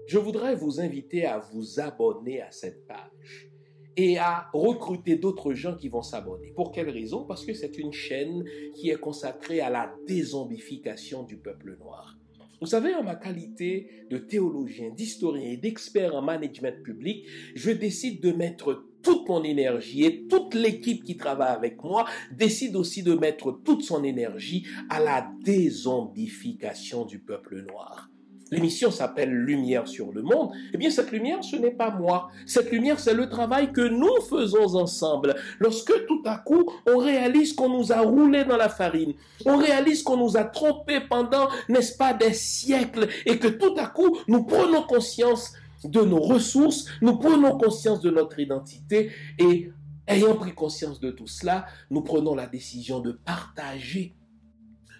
je voudrais vous inviter à vous abonner à cette page et à recruter d'autres gens qui vont s'abonner. Pour quelle raison? Parce que c'est une chaîne qui est consacrée à la dézombification du peuple noir. Vous savez, en ma qualité de théologien, d'historien et d'expert en management public, je décide de mettre toute mon énergie et toute l'équipe qui travaille avec moi décide aussi de mettre toute son énergie à la dézombification du peuple noir. L'émission s'appelle Lumière sur le monde. Eh bien, cette lumière, ce n'est pas moi. Cette lumière, c'est le travail que nous faisons ensemble. Lorsque tout à coup, on réalise qu'on nous a roulé dans la farine, on réalise qu'on nous a trompés pendant, n'est-ce pas, des siècles, et que tout à coup, nous prenons conscience de nos ressources, nous prenons conscience de notre identité, et ayant pris conscience de tout cela, nous prenons la décision de partager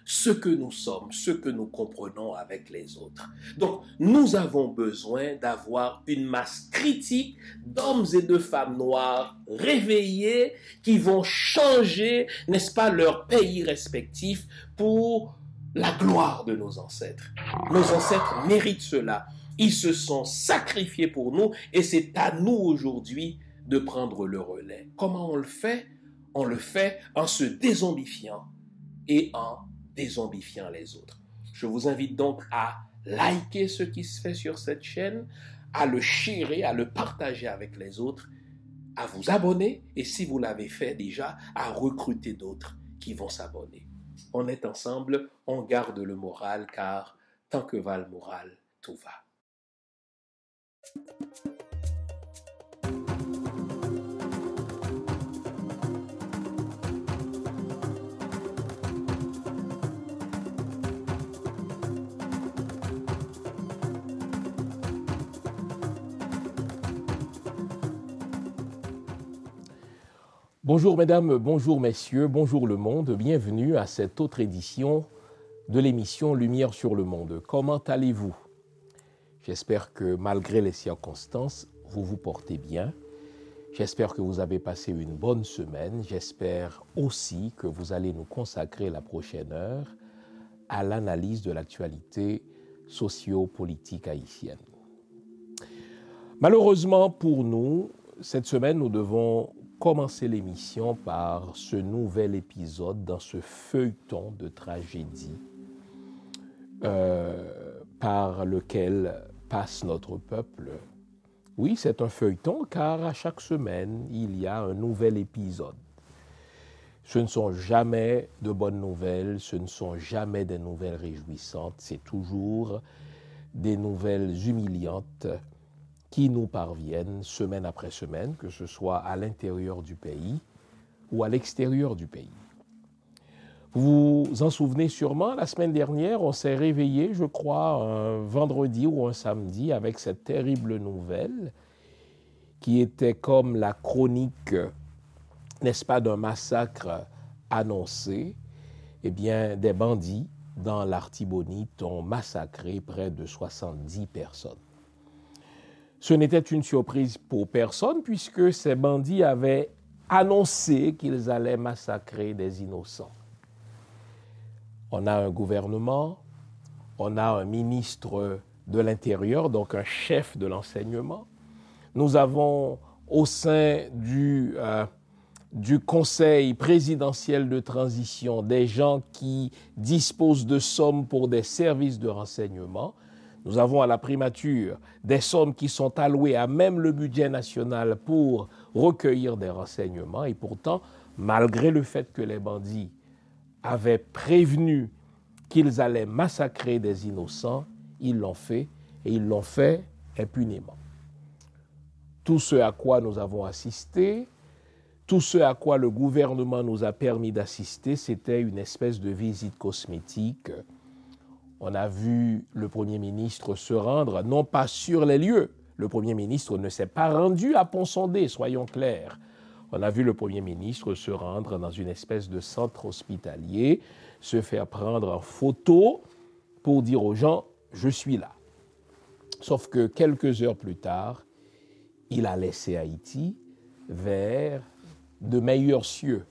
ce que nous sommes, ce que nous comprenons avec les autres. Donc, nous avons besoin d'avoir une masse critique d'hommes et de femmes noirs réveillés qui vont changer, n'est-ce pas, leur pays respectif pour la gloire de nos ancêtres. Nos ancêtres méritent cela. Ils se sont sacrifiés pour nous et c'est à nous aujourd'hui de prendre le relais. Comment on le fait? On le fait en se dézombifiant et en dézombifiant les autres. Je vous invite donc à liker ce qui se fait sur cette chaîne, à le sharer, à le partager avec les autres, à vous abonner et si vous l'avez fait déjà, à recruter d'autres qui vont s'abonner. On est ensemble, on garde le moral car tant que va le moral, tout va. Bonjour mesdames, bonjour messieurs, bonjour le monde, bienvenue à cette autre édition de l'émission Lumière sur le monde. Comment allez-vous? J'espère que malgré les circonstances, vous vous portez bien. J'espère que vous avez passé une bonne semaine. J'espère aussi que vous allez nous consacrer la prochaine heure à l'analyse de l'actualité socio-politique haïtienne. Malheureusement pour nous, cette semaine, nous devons commencer l'émission par ce nouvel épisode dans ce feuilleton de tragédie par lequel passe notre peuple. Oui, c'est un feuilleton car à chaque semaine, il y a un nouvel épisode. Ce ne sont jamais de bonnes nouvelles, ce ne sont jamais des nouvelles réjouissantes, c'est toujours des nouvelles humiliantes qui nous parviennent semaine après semaine, que ce soit à l'intérieur du pays ou à l'extérieur du pays. Vous vous en souvenez sûrement, la semaine dernière, on s'est réveillé, je crois, un vendredi ou un samedi, avec cette terrible nouvelle qui était comme la chronique, n'est-ce pas, d'un massacre annoncé. Eh bien, des bandits dans l'Artibonite ont massacré près de 70 personnes. Ce n'était une surprise pour personne puisque ces bandits avaient annoncé qu'ils allaient massacrer des innocents. On a un gouvernement, on a un ministre de l'Intérieur, donc un chef de l'enseignement. Nous avons au sein du Conseil présidentiel de transition des gens qui disposent de sommes pour des services de renseignement. Nous avons à la primature des sommes qui sont allouées à même le budget national pour recueillir des renseignements. Et pourtant, malgré le fait que les bandits avaient prévenu qu'ils allaient massacrer des innocents, ils l'ont fait et ils l'ont fait impunément. Tout ce à quoi nous avons assisté, tout ce à quoi le gouvernement nous a permis d'assister, c'était une espèce de visite cosmétique. On a vu le Premier ministre se rendre, non pas sur les lieux. Le Premier ministre ne s'est pas rendu à Pont-Sondé, soyons clairs. On a vu le Premier ministre se rendre dans une espèce de centre hospitalier, se faire prendre en photo pour dire aux gens « je suis là ». Sauf que quelques heures plus tard, il a laissé Haïti vers de meilleurs cieux.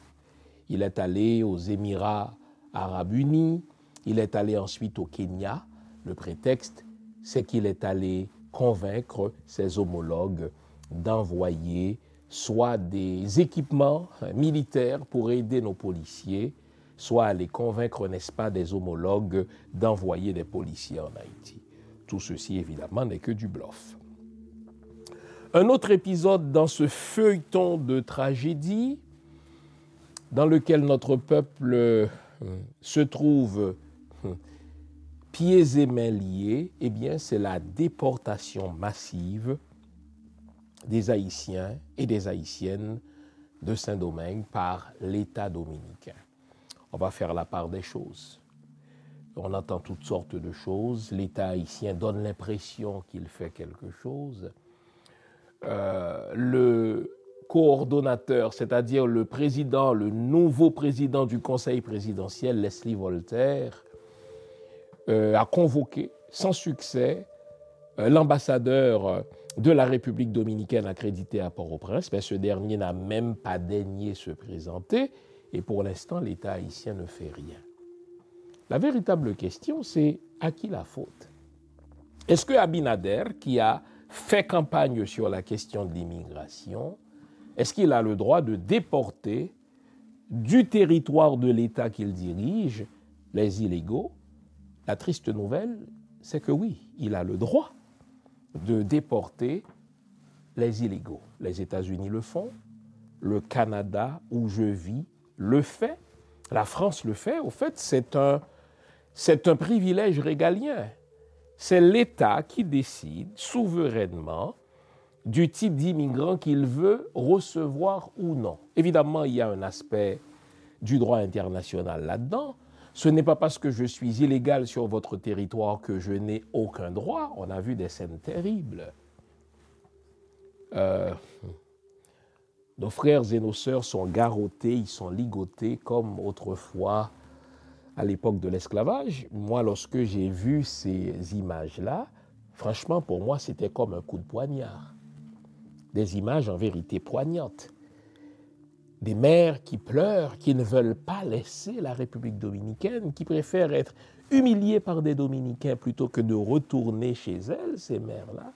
Il est allé aux Émirats arabes unis, il est allé ensuite au Kenya. Le prétexte, c'est qu'il est allé convaincre ses homologues d'envoyer soit des équipements militaires pour aider nos policiers, soit à les convaincre, n'est-ce pas, des homologues d'envoyer des policiers en Haïti. Tout ceci, évidemment, n'est que du bluff. Un autre épisode dans ce feuilleton de tragédie, dans lequel notre peuple se trouve pieds et mains liés, eh bien, c'est la déportation massive des Haïtiens et des Haïtiennes de Saint-Domingue par l'État dominicain. On va faire la part des choses. On entend toutes sortes de choses. L'État haïtien donne l'impression qu'il fait quelque chose. Le coordonnateur, c'est-à-dire le président, le nouveau président du Conseil présidentiel, Leslie Voltaire, a convoqué sans succès l'ambassadeur de la République dominicaine accrédité à Port-au-Prince, mais ce dernier n'a même pas daigné se présenter et pour l'instant, l'État haïtien ne fait rien. La véritable question, c'est à qui la faute? Est-ce que Abinader, qui a fait campagne sur la question de l'immigration, est-ce qu'il a le droit de déporter du territoire de l'État qu'il dirige les illégaux? La triste nouvelle, c'est que oui, il a le droit de déporter les illégaux. Les États-Unis le font, le Canada, où je vis, le fait, la France le fait. Au fait, c'est un privilège régalien. C'est l'État qui décide souverainement du type d'immigrants qu'il veut recevoir ou non. Évidemment, il y a un aspect du droit international là-dedans. Ce n'est pas parce que je suis illégal sur votre territoire que je n'ai aucun droit. On a vu des scènes terribles. Nos frères et nos sœurs sont garrottés, ils sont ligotés comme autrefois à l'époque de l'esclavage. Moi, lorsque j'ai vu ces images-là, franchement, pour moi, c'était comme un coup de poignard. Des images en vérité poignantes. Des mères qui pleurent, qui ne veulent pas laisser la République dominicaine, qui préfèrent être humiliées par des Dominicains plutôt que de retourner chez elles, ces mères-là.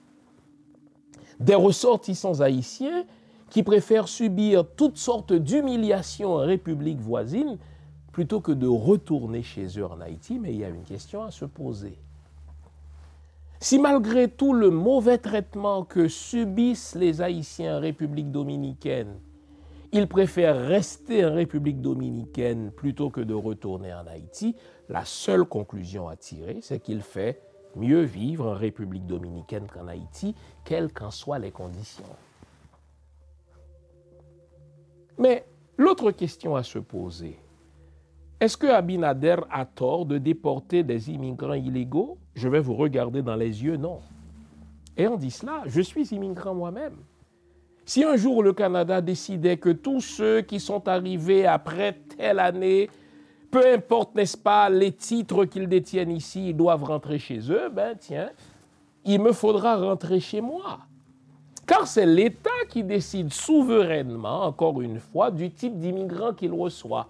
Des ressortissants haïtiens qui préfèrent subir toutes sortes d'humiliations en République voisine plutôt que de retourner chez eux en Haïti. Mais il y a une question à se poser. Si malgré tout le mauvais traitement que subissent les Haïtiens en République dominicaine, ils préfèrent rester en République dominicaine plutôt que de retourner en Haïti, la seule conclusion à tirer, c'est qu'il fait mieux vivre en République dominicaine qu'en Haïti, quelles qu'en soient les conditions. Mais l'autre question à se poser, est-ce que Abinader a tort de déporter des immigrants illégaux? Je vais vous regarder dans les yeux, non. Et on dit cela, je suis immigrant moi-même. Si un jour le Canada décidait que tous ceux qui sont arrivés après telle année, peu importe, n'est-ce pas, les titres qu'ils détiennent ici, ils doivent rentrer chez eux, ben tiens, il me faudra rentrer chez moi. Car c'est l'État qui décide souverainement, encore une fois, du type d'immigrant qu'il reçoit.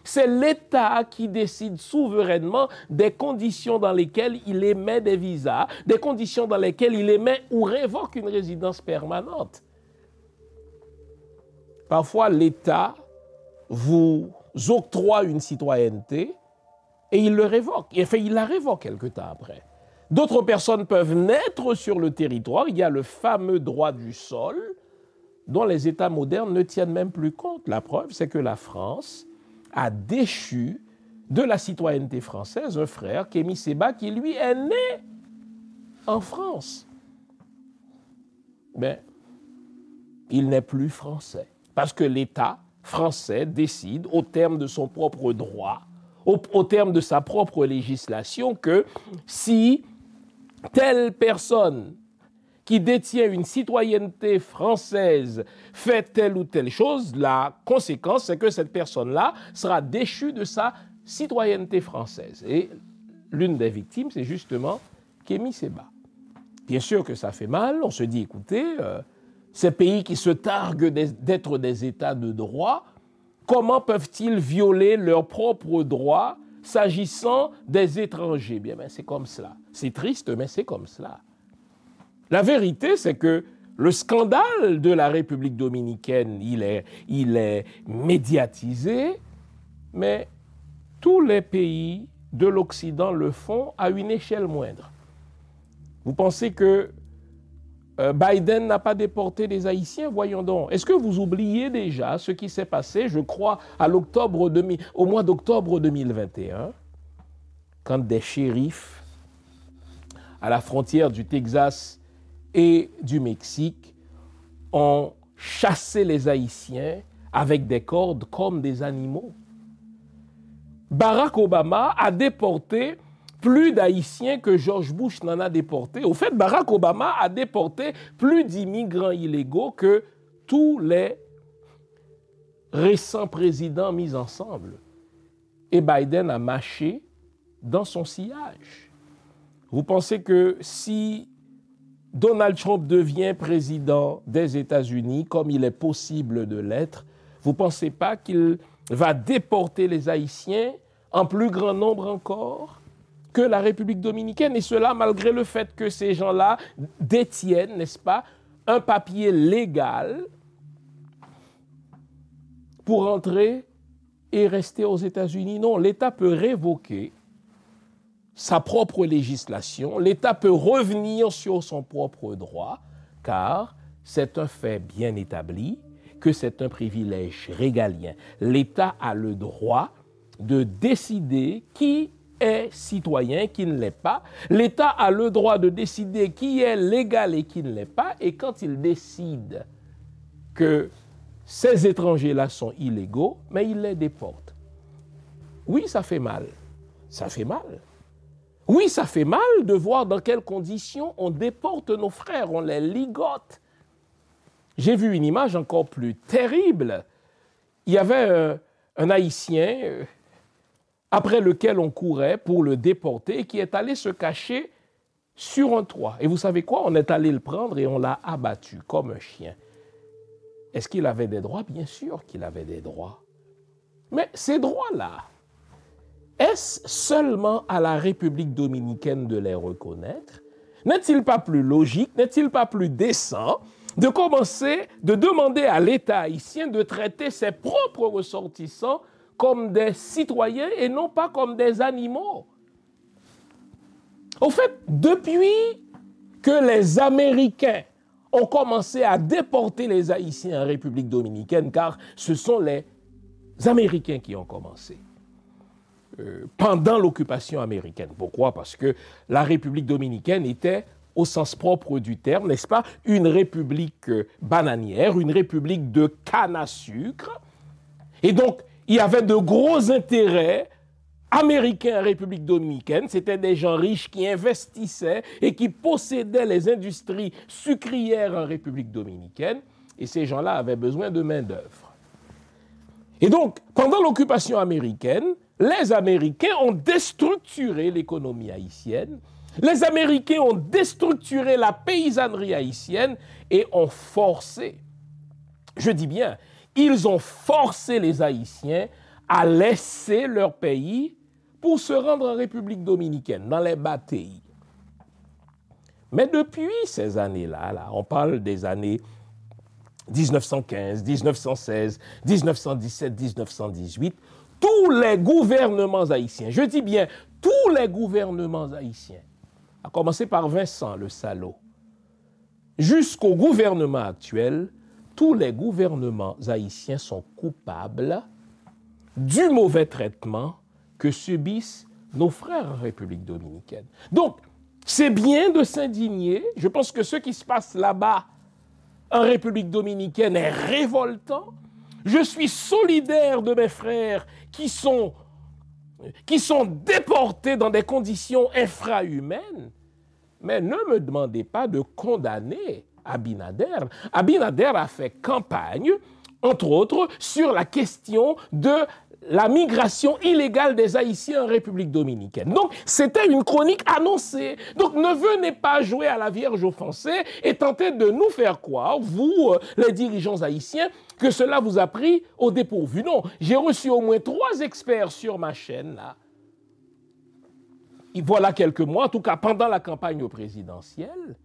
C'est l'État qui décide souverainement des conditions dans lesquelles il émet des visas, des conditions dans lesquelles il émet ou révoque une résidence permanente. Parfois, l'État vous octroie une citoyenneté et il le révoque. Enfin, il la révoque quelque temps après. D'autres personnes peuvent naître sur le territoire. Il y a le fameux droit du sol dont les États modernes ne tiennent même plus compte. La preuve, c'est que la France a déchu de la citoyenneté française un frère, Kémy Séba, qui lui est né en France. Mais il n'est plus français. Parce que l'État français décide, au terme de son propre droit, au terme de sa propre législation, que si telle personne qui détient une citoyenneté française fait telle ou telle chose, la conséquence, c'est que cette personne-là sera déchue de sa citoyenneté française. Et l'une des victimes, c'est justement Kémy Séba. Bien sûr que ça fait mal, on se dit, écoutez, ces pays qui se targuent d'être des États de droit, comment peuvent-ils violer leurs propres droits s'agissant des étrangers? Bien, c'est comme cela. C'est triste, mais c'est comme cela. La vérité, c'est que le scandale de la République dominicaine, il est médiatisé, mais tous les pays de l'Occident le font à une échelle moindre. Vous pensez que Biden n'a pas déporté des Haïtiens? Voyons donc. Est-ce que vous oubliez déjà ce qui s'est passé, je crois, au mois d'octobre 2021, quand des shérifs à la frontière du Texas et du Mexique ont chassé les Haïtiens avec des cordes comme des animaux? Barack Obama a déporté plus d'Haïtiens que George Bush n'en a déporté. Au fait, Barack Obama a déporté plus d'immigrants illégaux que tous les récents présidents mis ensemble. Et Biden a mâché dans son sillage. Vous pensez que si Donald Trump devient président des États-Unis, comme il est possible de l'être, vous ne pensez pas qu'il va déporter les Haïtiens en plus grand nombre encore que la République dominicaine, et cela malgré le fait que ces gens-là détiennent, n'est-ce pas, un papier légal pour entrer et rester aux États-Unis? Non, l'État peut révoquer sa propre législation, l'État peut revenir sur son propre droit, car c'est un fait bien établi que c'est un privilège régalien. L'État a le droit de décider qui est citoyen, qui ne l'est pas. L'État a le droit de décider qui est légal et qui ne l'est pas. Et quand il décide que ces étrangers-là sont illégaux, mais il les déporte. Oui, ça fait mal. Ça fait mal. Oui, ça fait mal de voir dans quelles conditions on déporte nos frères, on les ligote. J'ai vu une image encore plus terrible. Il y avait un Haïtien après lequel on courait pour le déporter, qui est allé se cacher sur un toit. Et vous savez quoi? On est allé le prendre et on l'a abattu comme un chien. Est-ce qu'il avait des droits? Bien sûr qu'il avait des droits. Mais ces droits-là, est-ce seulement à la République dominicaine de les reconnaître? N'est-il pas plus logique, n'est-il pas plus décent de commencer, de demander à l'État haïtien de traiter ses propres ressortissants comme des citoyens et non pas comme des animaux? Au fait, depuis que les Américains ont commencé à déporter les Haïtiens en République dominicaine, car ce sont les Américains qui ont commencé, pendant l'occupation américaine. Pourquoi? Parce que la République dominicaine était, au sens propre du terme, n'est-ce pas, une république bananière, une république de canne à sucre. Et donc, il y avait de gros intérêts américains en République dominicaine. C'était des gens riches qui investissaient et qui possédaient les industries sucrières en République dominicaine. Et ces gens-là avaient besoin de main-d'œuvre. Et donc, pendant l'occupation américaine, les Américains ont déstructuré l'économie haïtienne. Les Américains ont déstructuré la paysannerie haïtienne et ont forcé, je dis bien, ils ont forcé les Haïtiens à laisser leur pays pour se rendre en République dominicaine, dans les bâtis. Mais depuis ces années-là, on parle des années 1915, 1916, 1917, 1918, tous les gouvernements haïtiens, je dis bien tous les gouvernements haïtiens, à commencer par Vincent le salaud, jusqu'au gouvernement actuel, tous les gouvernements haïtiens sont coupables du mauvais traitement que subissent nos frères en République dominicaine. Donc, c'est bien de s'indigner. Je pense que ce qui se passe là-bas en République dominicaine est révoltant. Je suis solidaire de mes frères qui sont déportés dans des conditions infrahumaines. Mais ne me demandez pas de condamner Abinader. Abinader a fait campagne, entre autres, sur la question de la migration illégale des Haïtiens en République dominicaine. Donc, c'était une chronique annoncée. Donc, ne venez pas jouer à la Vierge offensée et tenter de nous faire croire, vous, les dirigeants haïtiens, que cela vous a pris au dépourvu. Non, j'ai reçu au moins 3 experts sur ma chaîne, là. Et voilà quelques mois, en tout cas pendant la campagne présidentielle,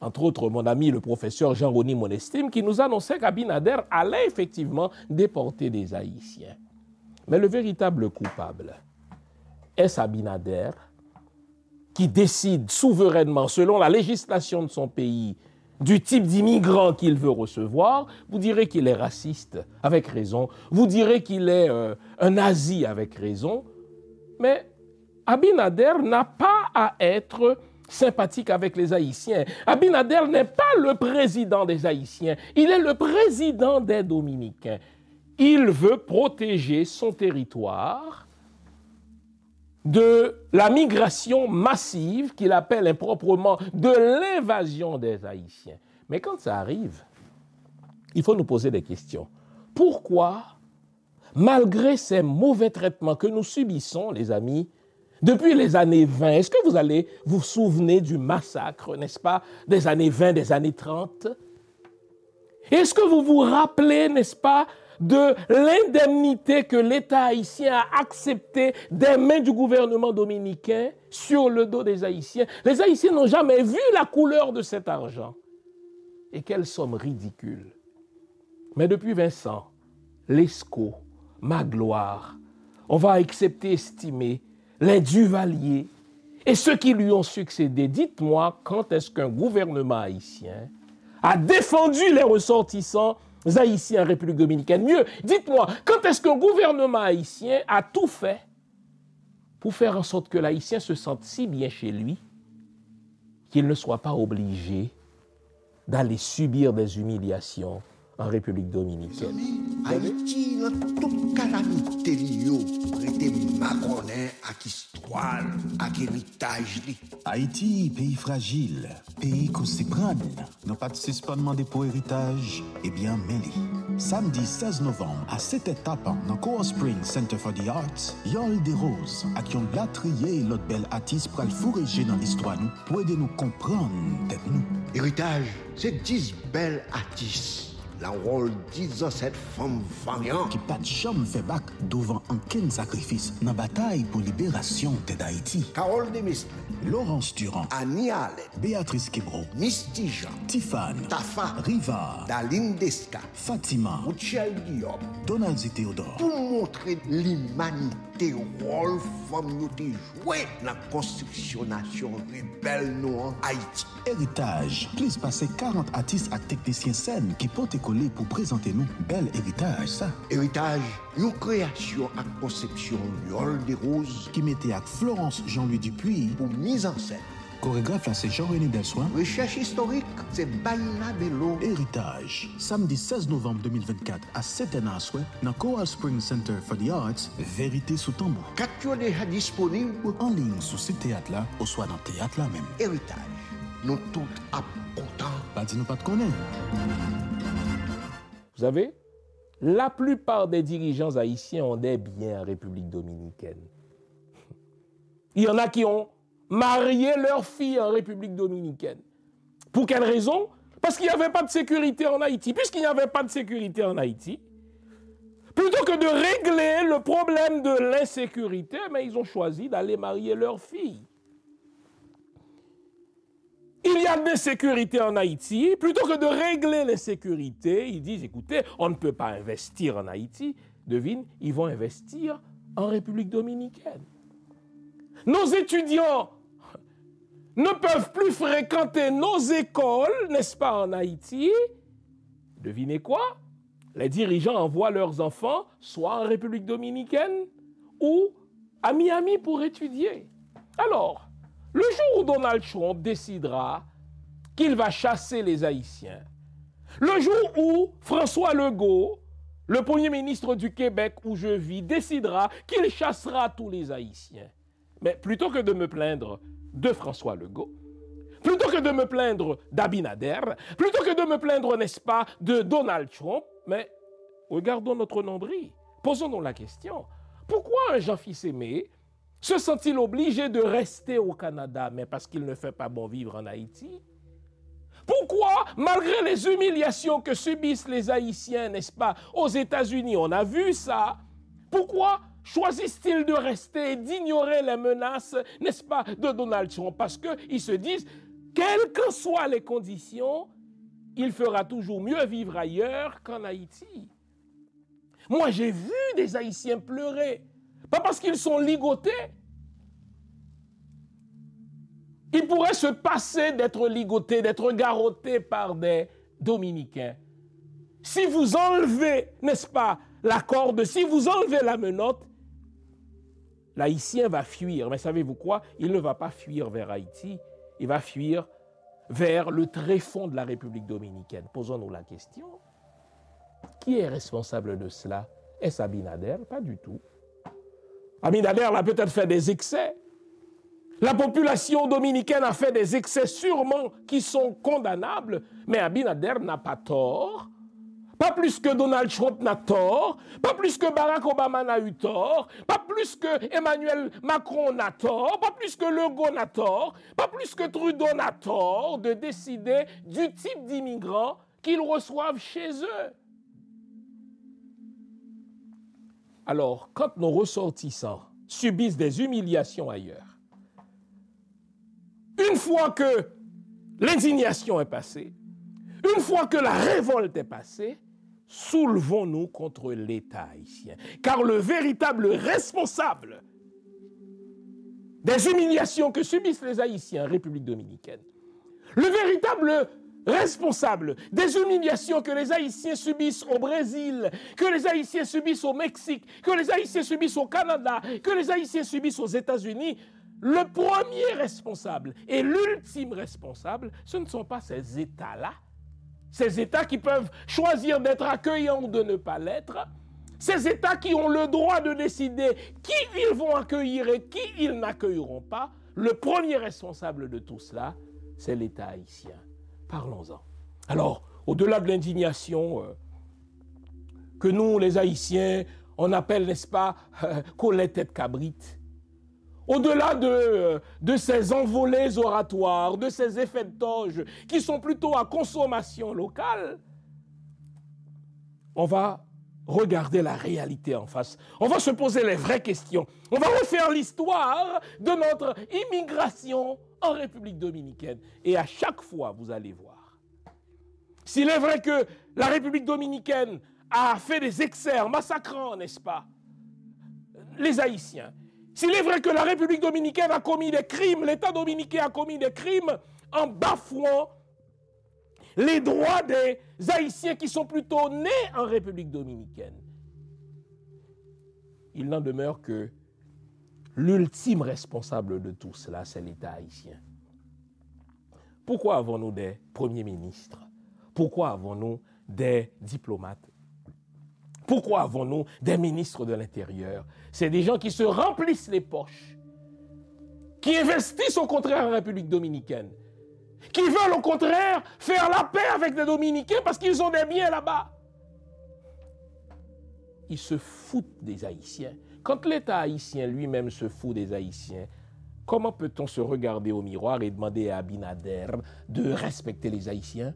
entre autres mon ami le professeur Jean-Rony Monestime, qui nous annonçait qu'Abinader allait effectivement déporter des Haïtiens. Mais le véritable coupable, est-ce Abinader qui décide souverainement, selon la législation de son pays, du type d'immigrant qu'il veut recevoir? Vous direz qu'il est raciste, avec raison. Vous direz qu'il est un nazi, avec raison. Mais Abinader n'a pas à être sympathique avec les Haïtiens. Abinader n'est pas le président des Haïtiens, il est le président des Dominicains. Il veut protéger son territoire de la migration massive qu'il appelle improprement de l'invasion des Haïtiens. Mais quand ça arrive, il faut nous poser des questions. Pourquoi, malgré ces mauvais traitements que nous subissons, les amis, depuis les années 20, est-ce que vous allez vous souvenir du massacre, n'est-ce pas, des années 20, des années 30? Est-ce que vous vous rappelez, n'est-ce pas, de l'indemnité que l'État haïtien a acceptée des mains du gouvernement dominicain sur le dos des Haïtiens? Les Haïtiens n'ont jamais vu la couleur de cet argent. Et quelle somme ridicule. Mais depuis Vincent, Lescaut, Magloire, on va accepter, estimer les Duvalier et ceux qui lui ont succédé. Dites-moi, quand est-ce qu'un gouvernement haïtien a défendu les ressortissants haïtiens en République dominicaine? Mieux, dites-moi, quand est-ce qu'un gouvernement haïtien a tout fait pour faire en sorte que l'haïtien se sente si bien chez lui qu'il ne soit pas obligé d'aller subir des humiliations en République dominicaine? Haïti, dans toute calamité, prêté maconais à histoire, à héritage. Haïti, pays fragile, pays qu'on s'y prenne. N'a pas de suspendement des pour héritage, eh bien, mêlé. Samedi 16 novembre, à cette étape, dans Coral Spring Center for the Arts, Yol des Roses, à qui on l'a trié l'autre belle artiste pour le fourrager dans l'histoire, nous, pour aider nous comprendre, tête nous. Héritage, c'est 10 belles artistes. La rôle 10 ans cette femme variante qui pas de chambre fait bac devant un ken sacrifice dans la bataille pour libération d'Haïti. Carole Demestre, Laurence Durand, Annie Allen, Béatrice Kebro, Misty Jean, Tiffane, Tafa, Riva, Daline Desca, Fatima, Michel Guillaume. Donald Théodore. Pour montrer l'humanité, rôle femme nous joué dans la construction nation rebelle nous en Haïti. Héritage, plus passer 40 artistes et techniciens scène qui portent coller pour présenter nous bel héritage ça. Héritage, une création à conception Yol des Roses Qui mettait avec Florence Jean-Louis Dupuis. pour mise en scène. Chorégraphe là c'est Jean-René Delsoin. Recherche historique, c'est Baila Bello. Héritage, samedi 16 novembre 2024 à 7h dans Coral Spring Center for the Arts, Vérité sous tambour. Quatre déjà disponible. En ligne sur ce théâtre là, ou soit dans le théâtre là même. Héritage, nous tous à content. Pas dit nous pas de connaître. Vous savez, la plupart des dirigeants haïtiens ont des biens en République dominicaine. Il y en a qui ont marié leur fille en République dominicaine. Pour quelle raison? Parce qu'il n'y avait pas de sécurité en Haïti. Puisqu'il n'y avait pas de sécurité en Haïti, plutôt que de régler le problème de l'insécurité, mais ils ont choisi d'aller marier leur fille. Il y a de l'insécurité en Haïti. Plutôt que de régler l'insécurité, ils disent, écoutez, on ne peut pas investir en Haïti. Devine, ils vont investir en République dominicaine. Nos étudiants ne peuvent plus fréquenter nos écoles, n'est-ce pas, en Haïti. Devinez quoi? Les dirigeants envoient leurs enfants soit en République dominicaine ou à Miami pour étudier. Alors, le jour où Donald Trump décidera qu'il va chasser les Haïtiens, le jour où François Legault, le Premier ministre du Québec où je vis, décidera qu'il chassera tous les Haïtiens, mais plutôt que de me plaindre de François Legault, plutôt que de me plaindre d'Abinader, plutôt que de me plaindre, n'est-ce pas, de Donald Trump, mais regardons notre nombril, posons-nous la question, pourquoi un Jean-Fils Aimé se sent-il obligé de rester au Canada, mais parce qu'il ne fait pas bon vivre en Haïti? Pourquoi, malgré les humiliations que subissent les Haïtiens, n'est-ce pas, aux États-Unis, on a vu ça, pourquoi choisissent-ils de rester et d'ignorer les menaces, n'est-ce pas, de Donald Trump? Parce qu'ils se disent, quelles que soient les conditions, il fera toujours mieux vivre ailleurs qu'en Haïti. Moi, j'ai vu des Haïtiens pleurer, pas parce qu'ils sont ligotés. Ils pourraient se passer d'être ligotés, d'être garrottés par des Dominicains. Si vous enlevez, n'est-ce pas, la corde, si vous enlevez la menotte, l'Haïtien va fuir. Mais savez-vous quoi? Il ne va pas fuir vers Haïti, il va fuir vers le tréfonds de la République dominicaine. Posons-nous la question. Qui est responsable de cela? Est-ce Abinader? Pas du tout. Abinader a peut-être fait des excès. La population dominicaine a fait des excès sûrement qui sont condamnables, mais Abinader n'a pas tort. Pas plus que Donald Trump n'a tort, pas plus que Barack Obama n'a eu tort, pas plus que Emmanuel Macron n'a tort, pas plus que Legault n'a tort, pas plus que Trudeau n'a tort de décider du type d'immigrants qu'ils reçoivent chez eux. Alors, quand nos ressortissants subissent des humiliations ailleurs, une fois que l'indignation est passée, une fois que la révolte est passée, soulevons-nous contre l'État haïtien. Car le véritable responsable des humiliations que subissent les Haïtiens en République dominicaine, le véritable responsable des humiliations que les Haïtiens subissent au Brésil, que les Haïtiens subissent au Mexique, que les Haïtiens subissent au Canada, que les Haïtiens subissent aux États-Unis, le premier responsable et l'ultime responsable, ce ne sont pas ces États-là, ces États qui peuvent choisir d'être accueillants ou de ne pas l'être, ces États qui ont le droit de décider qui ils vont accueillir et qui ils n'accueilleront pas, le premier responsable de tout cela, c'est l'État haïtien. Parlons-en. Alors, au-delà de l'indignation que nous, les Haïtiens, on appelle, n'est-ce pas, collet tête cabrite, au-delà de ces envolées oratoires, de ces effets de toge qui sont plutôt à consommation locale, on va regarder la réalité en face. On va se poser les vraies questions. On va refaire l'histoire de notre immigration en République dominicaine. Et à chaque fois, vous allez voir, s'il est vrai que la République dominicaine a fait des excès en massacrant, n'est-ce pas, les Haïtiens, s'il est vrai que la République dominicaine a commis des crimes, l'État dominicain a commis des crimes en bafouant les droits des Haïtiens qui sont plutôt nés en République dominicaine, il n'en demeure que l'ultime responsable de tout cela, c'est l'État haïtien. Pourquoi avons-nous des premiers ministres? Pourquoi avons-nous des diplomates? Pourquoi avons-nous des ministres de l'Intérieur? C'est des gens qui se remplissent les poches, qui investissent au contraire en République dominicaine, qui veulent au contraire faire la paix avec les Dominicains parce qu'ils ont des biens là-bas. Ils se foutent des Haïtiens. Quand l'État haïtien lui-même se fout des Haïtiens, comment peut-on se regarder au miroir et demander à Abinader de respecter les Haïtiens?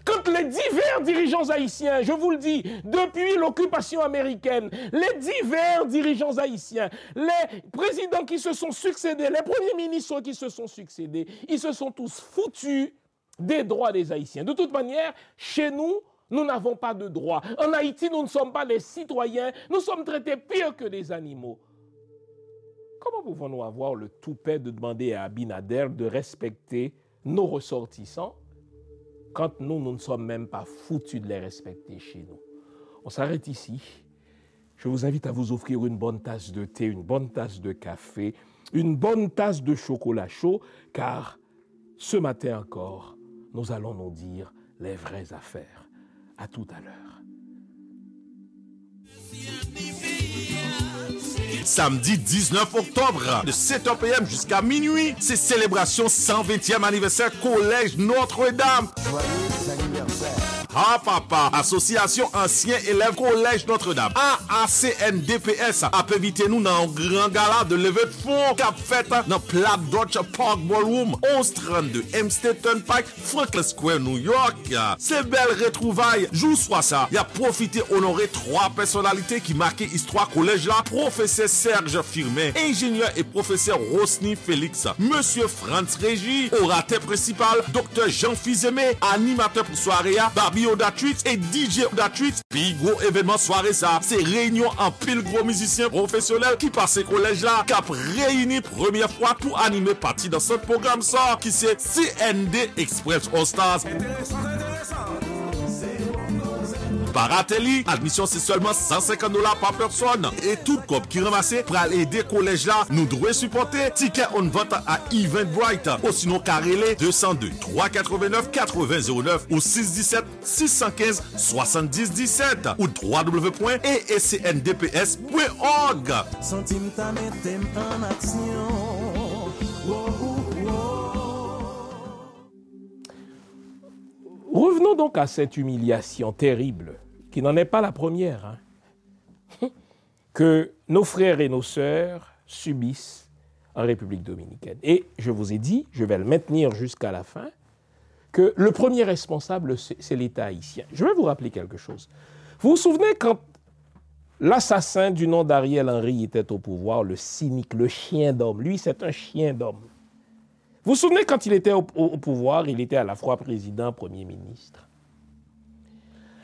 Quand les divers dirigeants haïtiens, je vous le dis, depuis l'occupation américaine, les divers dirigeants haïtiens, les présidents qui se sont succédés, les premiers ministres qui se sont succédés, ils se sont tous foutus des droits des Haïtiens. De toute manière, chez nous, nous n'avons pas de droits. En Haïti, nous ne sommes pas des citoyens, nous sommes traités pire que des animaux. Comment pouvons-nous avoir le toupet de demander à Abinader de respecter nos ressortissants quand nous ne sommes même pas foutus de les respecter chez nous? On s'arrête ici. Je vous invite à vous offrir une bonne tasse de thé, une bonne tasse de café, une bonne tasse de chocolat chaud, car ce matin encore, nous allons nous dire les vraies affaires. À tout à l'heure. Samedi 19 octobre, de 7h PM jusqu'à minuit, c'est célébration 120e anniversaire Collège Notre-Dame. Joyeux anniversaire. Ah papa, Association Anciens Élèves Collège Notre-Dame, AACNDPS, a invité nous dans un grand gala de levée de fonds qu'a fait dans Platt Dodge Park Ballroom, 1132 Hempstead Turnpike, Franklin Square, New York. Ces belles retrouvailles, jour soit ça, il a profité honorer 3 personnalités qui marquaient histoire collège là, professeur Serge Firmin, ingénieur et professeur Rosny Félix, monsieur Franz Régis, orateur principal, docteur Jean Fizemé, animateur pour soirée, Barbie Odatrix et DJ Odatrix. Puis gros événement soirée ça, c'est réunion en pile gros musiciens professionnels qui passent collège là, cap réunis première fois pour animer partie dans ce programme ça, qui c'est CND Express All Stars. Paratelli, admission c'est seulement $150 par personne. Et tout cop qui ramassé pour aller aider collège là, nous devons supporter. Ticket on vente à Eventbrite. Ou sinon Carrelé 202 389 8009 ou 617 615 7017 ou www.escndps.org. Revenons donc à cette humiliation terrible, qui n'en est pas la première, que nos frères et nos sœurs subissent en République dominicaine. Et je vous ai dit, je vais le maintenir jusqu'à la fin, que le premier responsable, c'est l'État haïtien. Je vais vous rappeler quelque chose. Vous vous souvenez quand l'assassin du nom d'Ariel Henry était au pouvoir, le cynique, le chien d'homme, lui c'est un chien d'homme. Vous vous souvenez quand il était au pouvoir, il était à la fois président, premier ministre.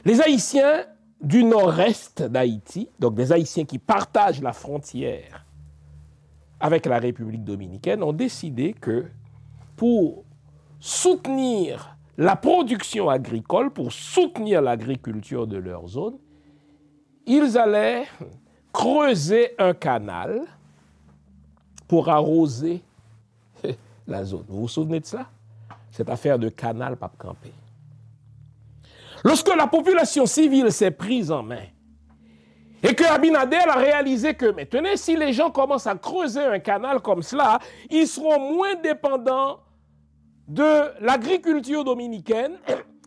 Les Haïtiens du nord-est d'Haïti, donc des Haïtiens qui partagent la frontière avec la République dominicaine, ont décidé que pour soutenir la production agricole, pour soutenir l'agriculture de leur zone, ils allaient creuser un canal pour arroser la zone. Vous vous souvenez de cela? Cette affaire de canal Pape Campé. Lorsque la population civile s'est prise en main et que Abinader a réalisé que maintenant, si les gens commencent à creuser un canal comme cela, ils seront moins dépendants de l'agriculture dominicaine,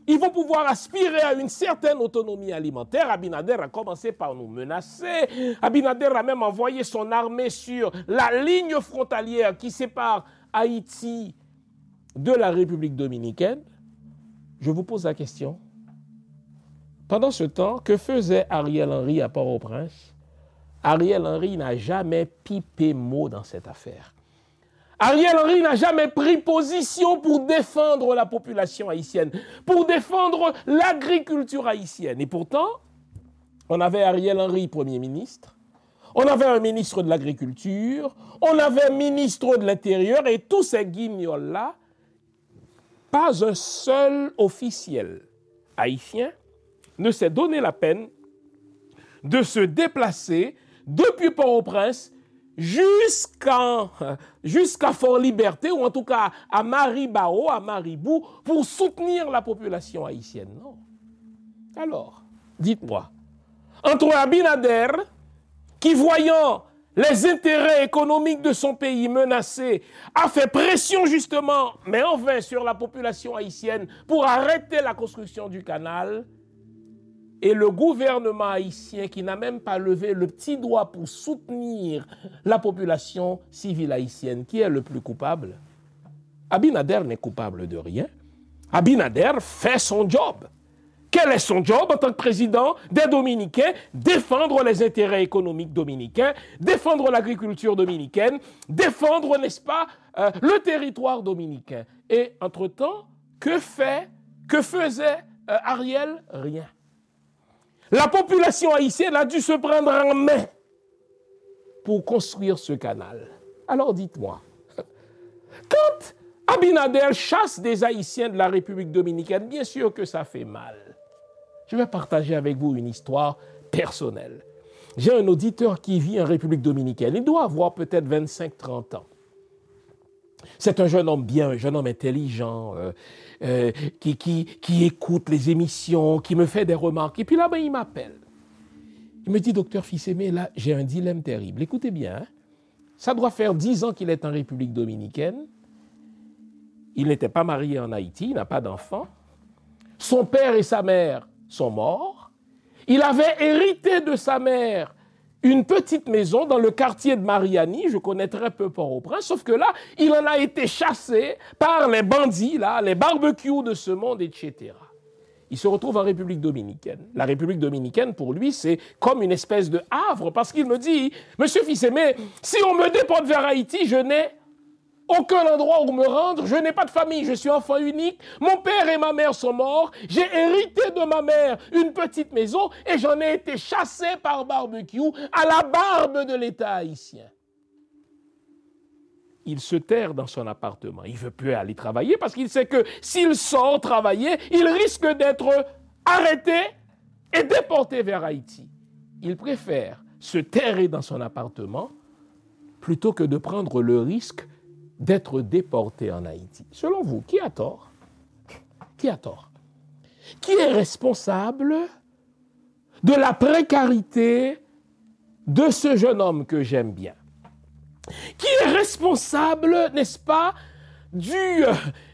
ils vont pouvoir aspirer à une certaine autonomie alimentaire. Abinader a commencé par nous menacer. Abinader a même envoyé son armée sur la ligne frontalière qui sépare Haïti de la République dominicaine. Je vous pose la question. Pendant ce temps, que faisait Ariel Henry à Port-au-Prince? Ariel Henry n'a jamais pipé mot dans cette affaire. Ariel Henry n'a jamais pris position pour défendre la population haïtienne, pour défendre l'agriculture haïtienne. Et pourtant, on avait Ariel Henry, Premier ministre, on avait un ministre de l'Agriculture, on avait un ministre de l'Intérieur, et tous ces guignols-là, pas un seul officiel haïtien ne s'est donné la peine de se déplacer depuis Port-au-Prince jusqu'à Fort-Liberté, ou en tout cas à Maribao, à Maribou, pour soutenir la population haïtienne. Non. Alors, dites-moi, entre Abinader, qui voyant les intérêts économiques de son pays menacés, a fait pression justement, mais en vain, sur la population haïtienne pour arrêter la construction du canal, et le gouvernement haïtien qui n'a même pas levé le petit doigt pour soutenir la population civile haïtienne, qui est le plus coupable? Abinader n'est coupable de rien. Abinader fait son job. Quel est son job en tant que président des Dominicains? Défendre les intérêts économiques dominicains, défendre l'agriculture dominicaine, défendre, n'est-ce pas, le territoire dominicain. Et entre-temps, que faisait Ariel? Rien. La population haïtienne a dû se prendre en main pour construire ce canal. Alors dites-moi, quand Abinader chasse des Haïtiens de la République dominicaine, bien sûr que ça fait mal. Je vais partager avec vous une histoire personnelle. J'ai un auditeur qui vit en République dominicaine. Il doit avoir peut-être 25-30 ans. C'est un jeune homme bien, un jeune homme intelligent, qui écoute les émissions, qui me fait des remarques. Et puis là, il m'appelle. Il me dit, docteur Fils-Aimé, là, j'ai un dilemme terrible. Écoutez bien, hein, ça doit faire 10 ans qu'il est en République dominicaine. Il n'était pas marié en Haïti, il n'a pas d'enfant. son père et sa mère sont morts. Il avait hérité de sa mère une petite maison dans le quartier de Mariani, je connais très peu Port-au-Prince, sauf que là, il en a été chassé par les bandits, là, les barbecues de ce monde, etc. Il se retrouve en République dominicaine. La République dominicaine, pour lui, c'est comme une espèce de havre, parce qu'il me dit, « Monsieur Fils-Aimé, si on me déporte vers Haïti, je n'ai aucun endroit où me rendre, je n'ai pas de famille, je suis enfant unique, mon père et ma mère sont morts, j'ai hérité de ma mère une petite maison et j'en ai été chassé par barbecue à la barbe de l'État haïtien. » Il se terre dans son appartement, il ne veut plus aller travailler parce qu'il sait que s'il sort travailler, il risque d'être arrêté et déporté vers Haïti. Il préfère se terrer dans son appartement plutôt que de prendre le risque d'être déporté en Haïti. Selon vous, qui a tort? Qui a tort? Qui est responsable de la précarité de ce jeune homme que j'aime bien? Qui est responsable, n'est-ce pas, du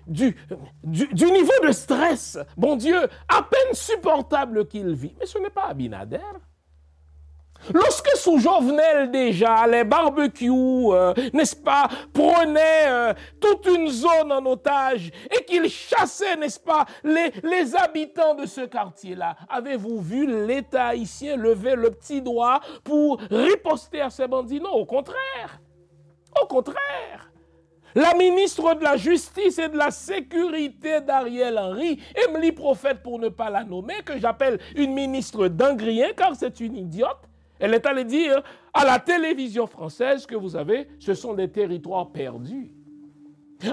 niveau de stress, bon Dieu, à peine supportable qu'il vit? Mais ce n'est pas Abinader. Lorsque sous Jovenel déjà, les barbecues, n'est-ce pas, prenaient toute une zone en otage et qu'ils chassaient, n'est-ce pas, les habitants de ce quartier-là, avez-vous vu l'État haïtien lever le petit doigt pour riposter à ces bandits? Non, au contraire. Au contraire. La ministre de la Justice et de la Sécurité d'Ariel Henry, Emily Prophète pour ne pas la nommer, que j'appelle une ministre d'Angrien car c'est une idiote, elle est allée dire à la télévision française que vous avez, ce sont des territoires perdus.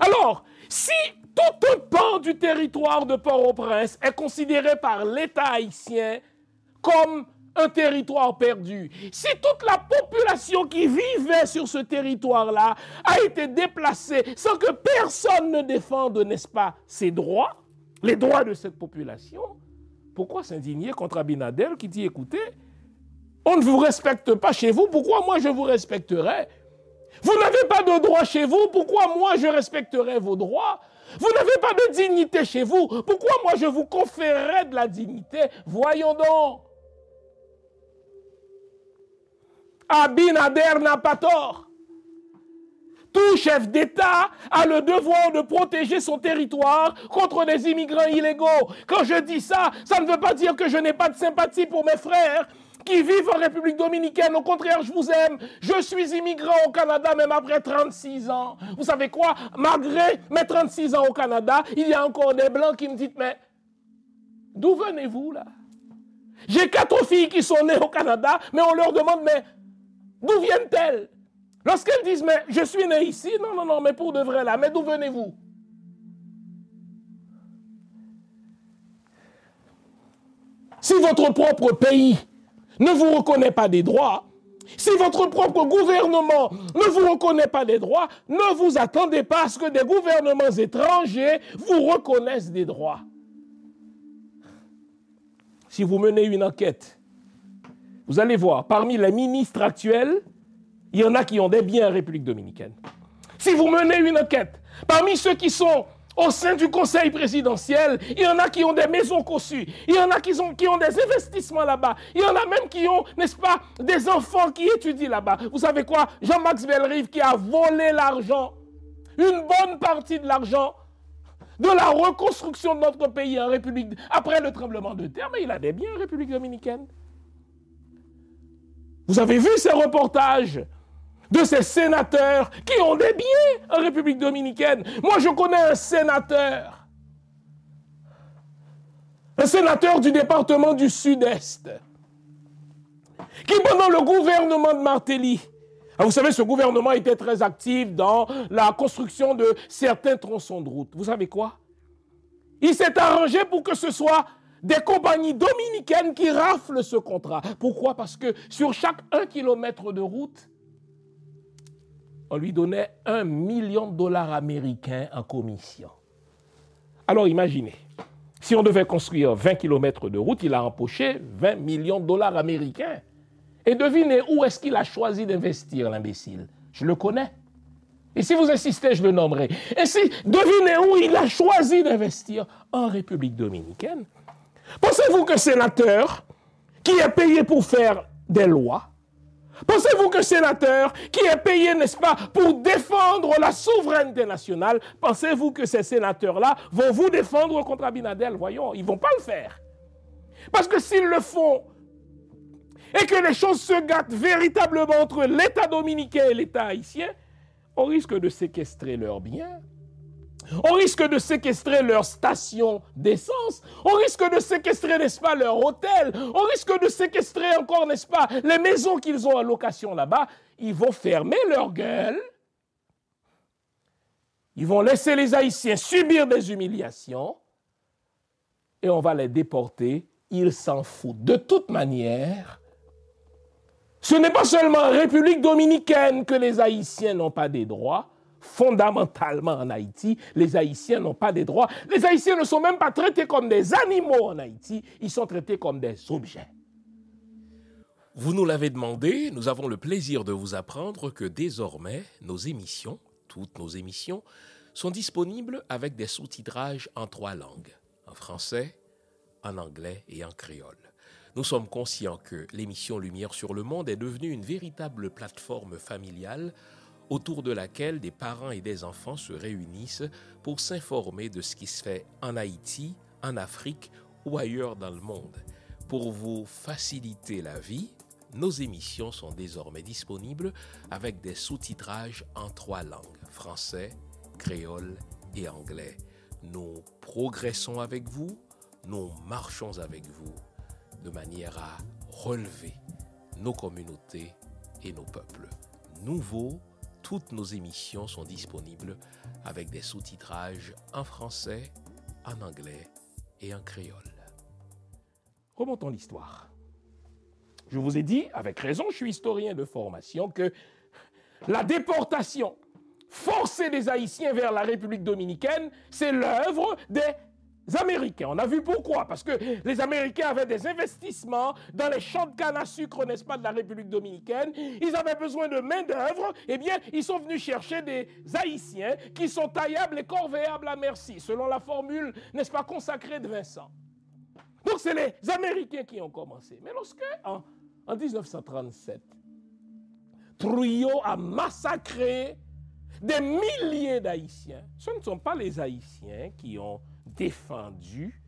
Alors, si tout un pan du territoire de Port-au-Prince est considéré par l'État haïtien comme un territoire perdu, si toute la population qui vivait sur ce territoire-là a été déplacée sans que personne ne défende, n'est-ce pas, ses droits, les droits de cette population, pourquoi s'indigner contre Abinader qui dit, écoutez, on ne vous respecte pas chez vous, pourquoi moi je vous respecterai? Vous n'avez pas de droit chez vous, pourquoi moi je respecterai vos droits? Vous n'avez pas de dignité chez vous, pourquoi moi je vous conférerai de la dignité? Voyons donc. Abinader n'a pas tort. Tout chef d'État a le devoir de protéger son territoire contre des immigrants illégaux. Quand je dis ça, ça ne veut pas dire que je n'ai pas de sympathie pour mes frères qui vivent en République dominicaine. Au contraire, je vous aime. Je suis immigrant au Canada même après 36 ans. Vous savez quoi? Malgré mes 36 ans au Canada, il y a encore des Blancs qui me disent, mais d'où venez-vous là? J'ai 4 filles qui sont nées au Canada, mais on leur demande, mais d'où viennent-elles? Lorsqu'elles disent, mais je suis né ici, non, mais pour de vrai là, mais d'où venez-vous? Si votre propre pays ne vous reconnaît pas des droits, si votre propre gouvernement ne vous reconnaît pas des droits, ne vous attendez pas à ce que des gouvernements étrangers vous reconnaissent des droits. Si vous menez une enquête, vous allez voir, parmi les ministres actuels, il y en a qui ont des biens en République dominicaine. Si vous menez une enquête, parmi ceux qui sont au sein du conseil présidentiel, il y en a qui ont des maisons cossues, il y en a qui ont des investissements là-bas, il y en a même qui ont, n'est-ce pas, des enfants qui étudient là-bas. Vous savez quoi? Jean-Max Bellerive qui a volé l'argent, une bonne partie de l'argent de la reconstruction de notre pays en République, après le tremblement de terre, mais il a des biens en République dominicaine. Vous avez vu ces reportages de ces sénateurs qui ont des biens en République dominicaine. Moi, je connais un sénateur du département du Sud-Est, qui, pendant le gouvernement de Martelly, vous savez, ce gouvernement était très actif dans la construction de certains tronçons de route. Vous savez quoi? Il s'est arrangé pour que ce soit des compagnies dominicaines qui raflent ce contrat. Pourquoi? Parce que sur chaque 1 kilomètre de route, on lui donnait $1 million américains en commission. Alors imaginez, si on devait construire 20 km de route, il a empoché $20 millions américains. Et devinez où est-ce qu'il a choisi d'investir, l'imbécile? Je le connais. Et si vous insistez, je le nommerai. Ainsi, devinez où il a choisi d'investir? En République dominicaine. Pensez-vous que sénateur qui est payé pour faire des lois, pensez-vous que sénateur qui est payé, n'est-ce pas, pour défendre la souveraineté nationale, pensez-vous que ces sénateurs-là vont vous défendre contre Abinadel? Voyons, ils ne vont pas le faire. Parce que s'ils le font, et que les choses se gâtent véritablement entre l'État dominicain et l'État haïtien, on risque de séquestrer leurs biens, on risque de séquestrer leurs stations d'essence, on risque de séquestrer, n'est-ce pas, leur hôtel, on risque de séquestrer encore, n'est-ce pas, les maisons qu'ils ont en location là-bas. Ils vont fermer leur gueule, ils vont laisser les Haïtiens subir des humiliations et on va les déporter, ils s'en foutent. De toute manière, ce n'est pas seulement en République dominicaine que les Haïtiens n'ont pas des droits. Fondamentalement en Haïti, les Haïtiens n'ont pas des droits. Les Haïtiens ne sont même pas traités comme des animaux en Haïti, ils sont traités comme des objets. Vous nous l'avez demandé, nous avons le plaisir de vous apprendre que désormais, nos émissions, toutes nos émissions, sont disponibles avec des sous-titrages en 3 langues, en français, en anglais et en créole. Nous sommes conscients que l'émission Lumière sur le Monde est devenue une véritable plateforme familiale autour de laquelle des parents et des enfants se réunissent pour s'informer de ce qui se fait en Haïti, en Afrique ou ailleurs dans le monde. Pour vous faciliter la vie, nos émissions sont désormais disponibles avec des sous-titrages en 3 langues, français, créole et anglais. Nous progressons avec vous, nous marchons avec vous, de manière à relever nos communautés et nos peuples. Nouveau, toutes nos émissions sont disponibles avec des sous-titrages en français, en anglais et en créole. Remontons l'histoire. Je vous ai dit, avec raison, je suis historien de formation, que la déportation forcée des Haïtiens vers la République dominicaine, c'est l'œuvre des Américains. On a vu pourquoi. Parce que les Américains avaient des investissements dans les champs de canne à sucre, n'est-ce pas, de la République dominicaine. Ils avaient besoin de main-d'œuvre. Eh bien, ils sont venus chercher des Haïtiens qui sont taillables et corvéables à merci, selon la formule, n'est-ce pas, consacrée de Vincent. Donc, c'est les Américains qui ont commencé. Mais lorsque, en 1937, Trujillo a massacré des milliers d'Haïtiens, ce ne sont pas les Haïtiens qui ont défendu,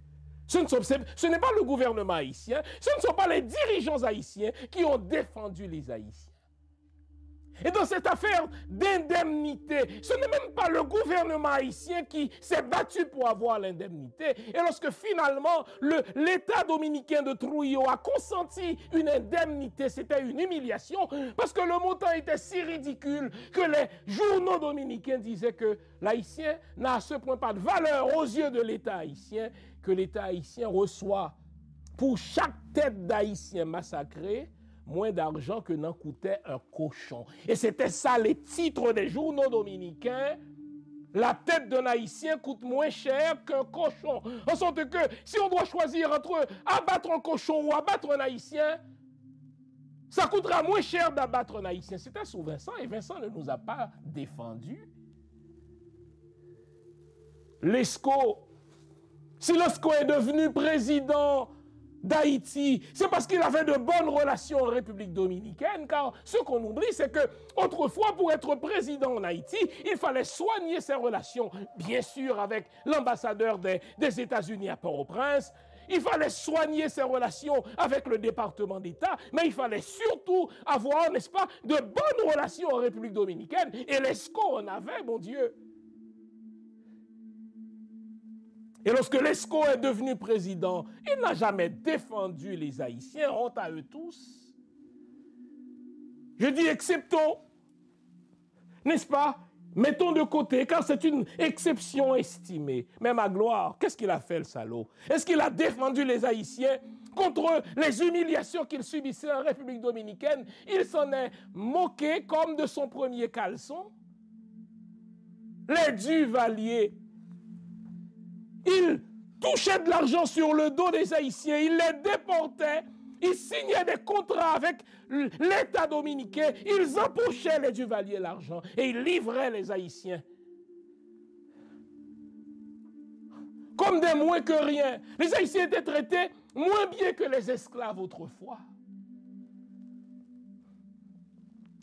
ce n'est pas le gouvernement haïtien, ce ne sont pas les dirigeants haïtiens qui ont défendu les Haïtiens. Et dans cette affaire d'indemnité, ce n'est même pas le gouvernement haïtien qui s'est battu pour avoir l'indemnité. Et lorsque finalement l'État dominicain de Trujillo a consenti une indemnité, c'était une humiliation parce que le montant était si ridicule que les journaux dominicains disaient que l'haïtien n'a à ce point pas de valeur aux yeux de l'État haïtien, que l'État haïtien reçoit pour chaque tête d'haïtien massacré moins d'argent que n'en coûtait un cochon. Et c'était ça les titres des journaux dominicains. La tête d'un Haïtien coûte moins cher qu'un cochon. En sorte que si on doit choisir entre abattre un cochon ou abattre un Haïtien, ça coûtera moins cher d'abattre un Haïtien. C'était sous Vincent et Vincent ne nous a pas défendus. Lescaut, si Lescaut est devenu président d'Haïti, c'est parce qu'il avait de bonnes relations en République dominicaine, car ce qu'on oublie, c'est que autrefois, pour être président en Haïti, il fallait soigner ses relations, bien sûr, avec l'ambassadeur des États-Unis à Port-au-Prince. Il fallait soigner ses relations avec le département d'État, mais il fallait surtout avoir, n'est-ce pas, de bonnes relations en République dominicaine. Et Lescaut en avait, mon Dieu. Et lorsque Lescaut est devenu président, il n'a jamais défendu les Haïtiens, honte à eux tous. Je dis exceptons, n'est-ce pas? Mettons de côté, car c'est une exception estimée. Même à gloire, qu'est-ce qu'il a fait le salaud? Est-ce qu'il a défendu les Haïtiens contre les humiliations qu'ils subissaient en République dominicaine? Il s'en est moqué comme de son premier caleçon. Les Duvalier, il touchait de l'argent sur le dos des Haïtiens, il les déportait Ils signaient des contrats avec l'État dominicain. Ils empochaient les Duvalier l'argent et ils livraient les Haïtiens. Comme des moins que rien. Les Haïtiens étaient traités moins bien que les esclaves autrefois.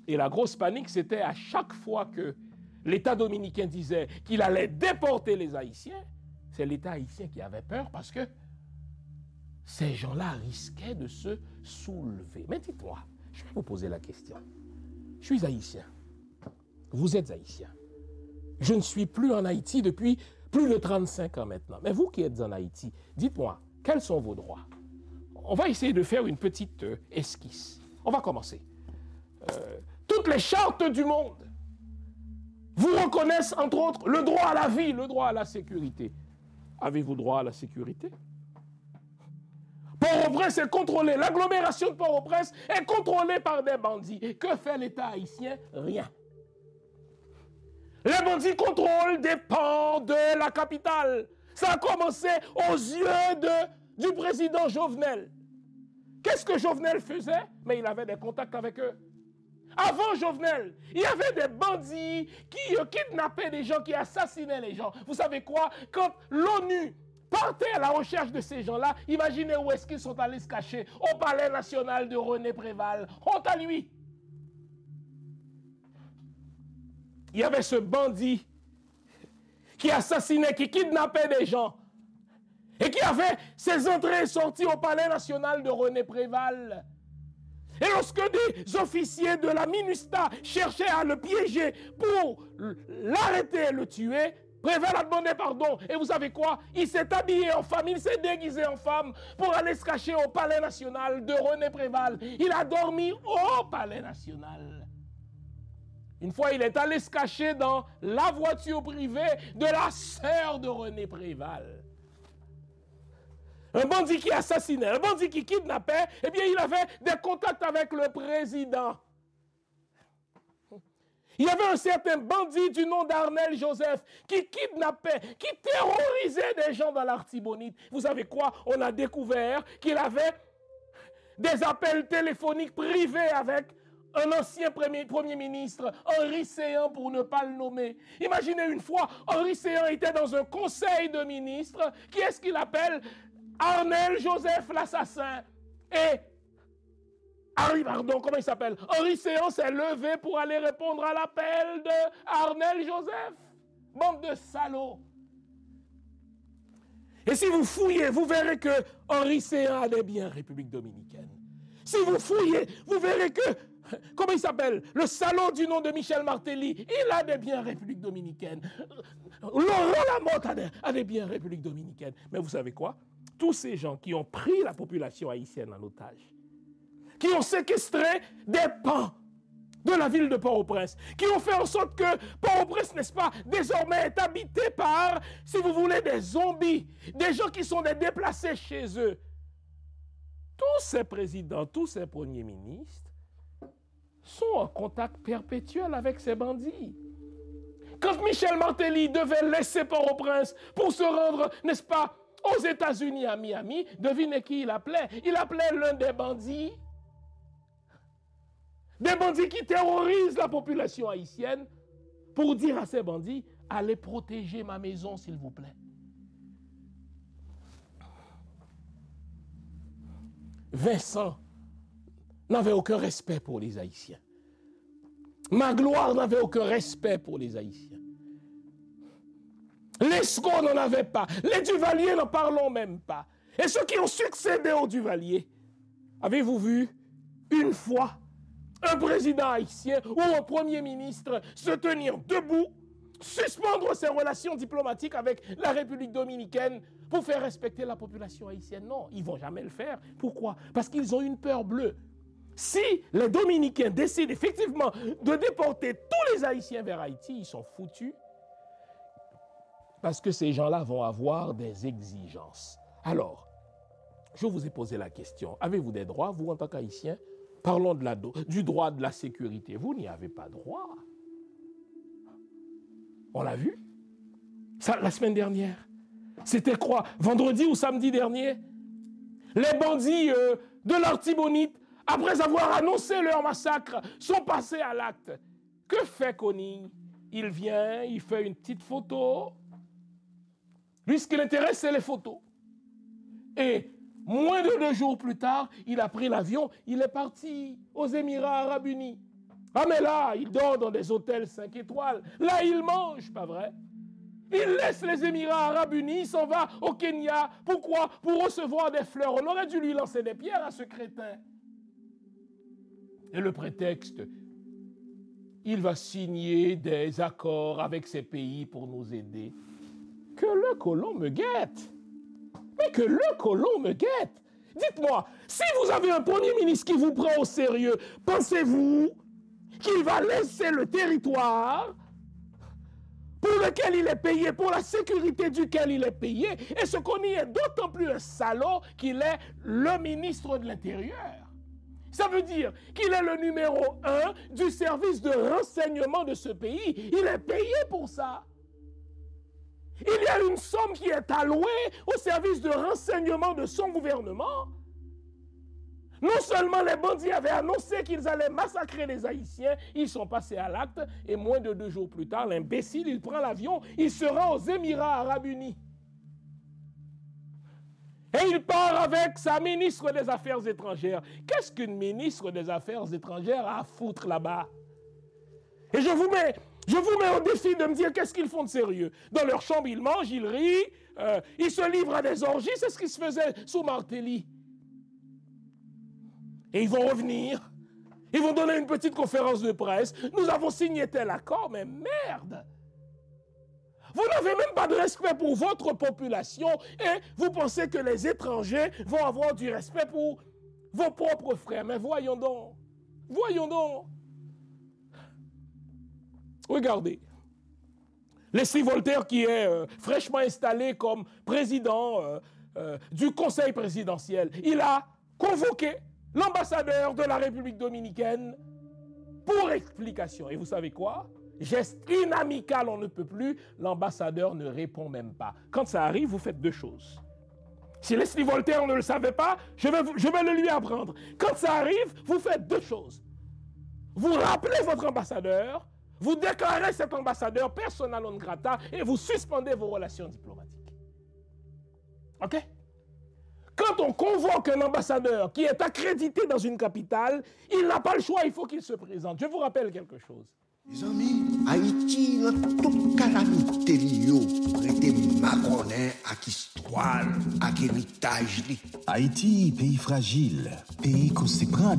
Et la grosse panique, c'était à chaque fois que l'État dominicain disait qu'il allait déporter les Haïtiens, c'est l'État haïtien qui avait peur parce que ces gens-là risquaient de se soulever. Mais dites-moi, je vais vous poser la question. Je suis haïtien. Vous êtes haïtien. Je ne suis plus en Haïti depuis plus de 35 ans maintenant. Mais vous qui êtes en Haïti, dites-moi, quels sont vos droits? On va essayer de faire une petite esquisse. On va commencer. Toutes les chartes du monde vous reconnaissent, entre autres, le droit à la vie, le droit à la sécurité. Avez-vous droit à la sécurité? Port-au-Prince est contrôlé. L'agglomération de Port-au-Prince est contrôlée par des bandits. Que fait l'État haïtien? Rien. Les bandits contrôlent des pans de la capitale. Ça a commencé aux yeux du président Jovenel. Qu'est-ce que Jovenel faisait? Mais il avait des contacts avec eux. Avant Jovenel, il y avait des bandits qui kidnappaient des gens, qui assassinaient les gens. Vous savez quoi? Quand l'ONU partait à la recherche de ces gens-là, imaginez où est-ce qu'ils sont allés se cacher. Au palais national de René Préval. Honte à lui. Il y avait ce bandit qui assassinait, qui kidnappait des gens et qui avait ses entrées et sorties au palais national de René Préval. Et lorsque des officiers de la MINUSTA cherchaient à le piéger pour l'arrêter et le tuer, Préval a demandé pardon. Et vous savez quoi? Il s'est habillé en femme, il s'est déguisé en femme pour aller se cacher au palais national de René Préval. Il a dormi au palais national. Une fois, il est allé se cacher dans la voiture privée de la sœur de René Préval. Un bandit qui assassinait, un bandit qui kidnappait, eh bien, il avait des contacts avec le président. Il y avait un certain bandit du nom d'Arnel Joseph qui kidnappait, qui terrorisait des gens dans l'Artibonite. Vous savez quoi? On a découvert qu'il avait des appels téléphoniques privés avec un ancien premier ministre, Henri Séan, pour ne pas le nommer. Imaginez une fois, Henri Séan était dans un conseil de ministres. Qui est-ce qu'il appelle? Arnel Joseph, l'assassin. Et comment il s'appelle? Henri Séan s'est levé pour aller répondre à l'appel de Arnel Joseph. Bande de salauds. Et si vous fouillez, vous verrez que Henri Séan a des biens en République dominicaine. Si vous fouillez, vous verrez que, comment il s'appelle? Le salaud du nom de Michel Martelly, il a des biens en République dominicaine. Laurent Lamotte a des biens en République dominicaine. Mais vous savez quoi? Tous ces gens qui ont pris la population haïtienne en otage, qui ont séquestré des pans de la ville de Port-au-Prince, qui ont fait en sorte que Port-au-Prince, n'est-ce pas, désormais est habité par, si vous voulez, des zombies, des gens qui sont des déplacés chez eux. Tous ces présidents, tous ces premiers ministres sont en contact perpétuel avec ces bandits. Quand Michel Martelly devait laisser Port-au-Prince pour se rendre, n'est-ce pas, aux États-Unis, à Miami, devinez qui il appelait? Il appelait l'un des bandits. Des bandits qui terrorisent la population haïtienne pour dire à ces bandits, allez protéger ma maison, s'il vous plaît. Vincent n'avait aucun respect pour les Haïtiens. Magloire n'avait aucun respect pour les Haïtiens. Lescaut n'en avait pas. Les Duvalier n'en parlons même pas. Et ceux qui ont succédé aux Duvalier, avez-vous vu une fois un président haïtien ou un premier ministre se tenir debout, suspendre ses relations diplomatiques avec la République dominicaine pour faire respecter la population haïtienne? Non, ils ne vont jamais le faire. Pourquoi? Parce qu'ils ont une peur bleue. Si les Dominicains décident effectivement de déporter tous les Haïtiens vers Haïti, ils sont foutus. Parce que ces gens-là vont avoir des exigences. Alors, je vous ai posé la question. Avez-vous des droits, vous, en tant qu'Haïtien? Parlons du droit de la sécurité. Vous n'y avez pas droit. On l'a vu? Ça, la semaine dernière. C'était quoi? Vendredi ou samedi dernier? Les bandits de l'Artibonite, après avoir annoncé leur massacre, sont passés à l'acte. Que fait Kony? Il vient, il fait une petite photo. Lui, ce qui l'intéresse, c'est les photos. Et moins de 2 jours plus tard, il a pris l'avion, il est parti aux Émirats Arabes Unis. Ah mais là, il dort dans des hôtels 5 étoiles. Là, il mange, pas vrai? Il laisse les Émirats Arabes Unis, il s'en va au Kenya. Pourquoi? Pour recevoir des fleurs. On aurait dû lui lancer des pierres à ce crétin. Et le prétexte, il va signer des accords avec ces pays pour nous aider. Que le colon me guette. Mais que le colon me guette. Dites-moi, si vous avez un Premier ministre qui vous prend au sérieux, pensez-vous qu'il va laisser le territoire pour lequel il est payé, pour la sécurité duquel il est payé, et ce qu'on y est d'autant plus un salaud qu'il est le ministre de l'Intérieur. Ça veut dire qu'il est le numéro 1 du service de renseignement de ce pays. Il est payé pour ça. Il y a une somme qui est allouée au service de renseignement de son gouvernement. Non seulement les bandits avaient annoncé qu'ils allaient massacrer les Haïtiens, ils sont passés à l'acte et moins de 2 jours plus tard, l'imbécile, il prend l'avion, il se rend aux Émirats Arabes Unis. Et il part avec sa ministre des Affaires étrangères. Qu'est-ce qu'une ministre des Affaires étrangères a à foutre là-bas? Et je vous mets au défi de me dire qu'est-ce qu'ils font de sérieux. Dans leur chambre, ils mangent, ils rient, ils se livrent à des orgies, c'est ce qui se faisait sous Martelly. Et ils vont revenir, ils vont donner une petite conférence de presse. Nous avons signé tel accord, mais merde! Vous n'avez même pas de respect pour votre population et vous pensez que les étrangers vont avoir du respect pour vos propres frères. Mais voyons donc, voyons donc. Regardez, Leslie Voltaire qui est fraîchement installé comme président du Conseil présidentiel, il a convoqué l'ambassadeur de la République dominicaine pour explication. Et vous savez quoi? Geste inamical, on ne peut plus, l'ambassadeur ne répond même pas. Quand ça arrive, vous faites 2 choses. Si Leslie Voltaire ne le savait pas, je vais le lui apprendre. Quand ça arrive, vous faites 2 choses. Vous rappelez votre ambassadeur, vous déclarez cet ambassadeur persona non grata et vous suspendez vos relations diplomatiques. OK? Quand on convoque un ambassadeur qui est accrédité dans une capitale, il n'a pas le choix, il faut qu'il se présente. Je vous rappelle quelque chose. Les amis, Haïti, dans toute calamité, prêté Macronet à histoire, à héritage. Haïti, pays fragile, pays qu'on s'y prend.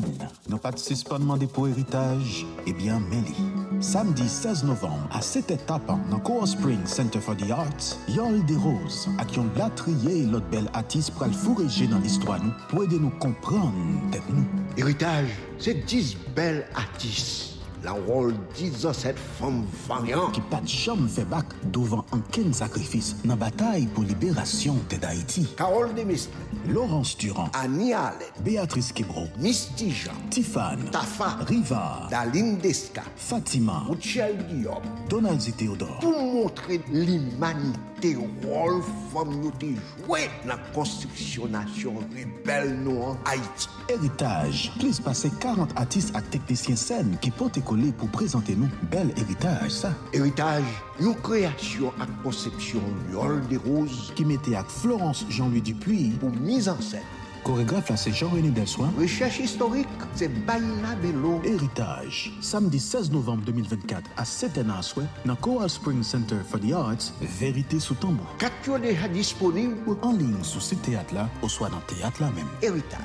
Non pas de suspendement pour héritage, eh bien, mêlé. Samedi 16 novembre, à cette étape, dans Coral Spring Center for the Arts, Yol des Roses, à qui on l'a trié l'autre belle artiste pour le fourrager dans l'histoire, nous, pour aider nous comprendre, peut-être nous. Héritage, c'est 10 belles artistes. La rôle 10 ans cette femme variante qui pas de chambre fait bac devant un ken sacrifice dans la bataille pour libération d'Haïti. Carole Demestre, Laurence Durand, Annie Allen, Béatrice Kebro, Misty Jean, Tiffane, Tafa, Riva, Daline Desca, Fatima, Michel Guillaume. Donald Théodore. Pour montrer l'humanité, rôle femme nous te joué dans la construction nation rebelle nous en Haïti. Héritage. Plus passer 40 artistes et techniciens scène qui portent coller pour présenter nous bel héritage ça. Héritage, une création à conception Yol des Roses Qui mettait avec Florence Jean-Louis Dupuis. pour mise en scène. Chorégraphe là c'est Jean-René Delsoin. Recherche historique, c'est Baila Bello. Héritage. Samedi 16 novembre 2024 à 7h souhait dans Coral Spring Center for the Arts. Vérité sous tambour. Quatre déjà disponible. En ligne sur ce théâtre là, ou soit dans le théâtre là même. Héritage,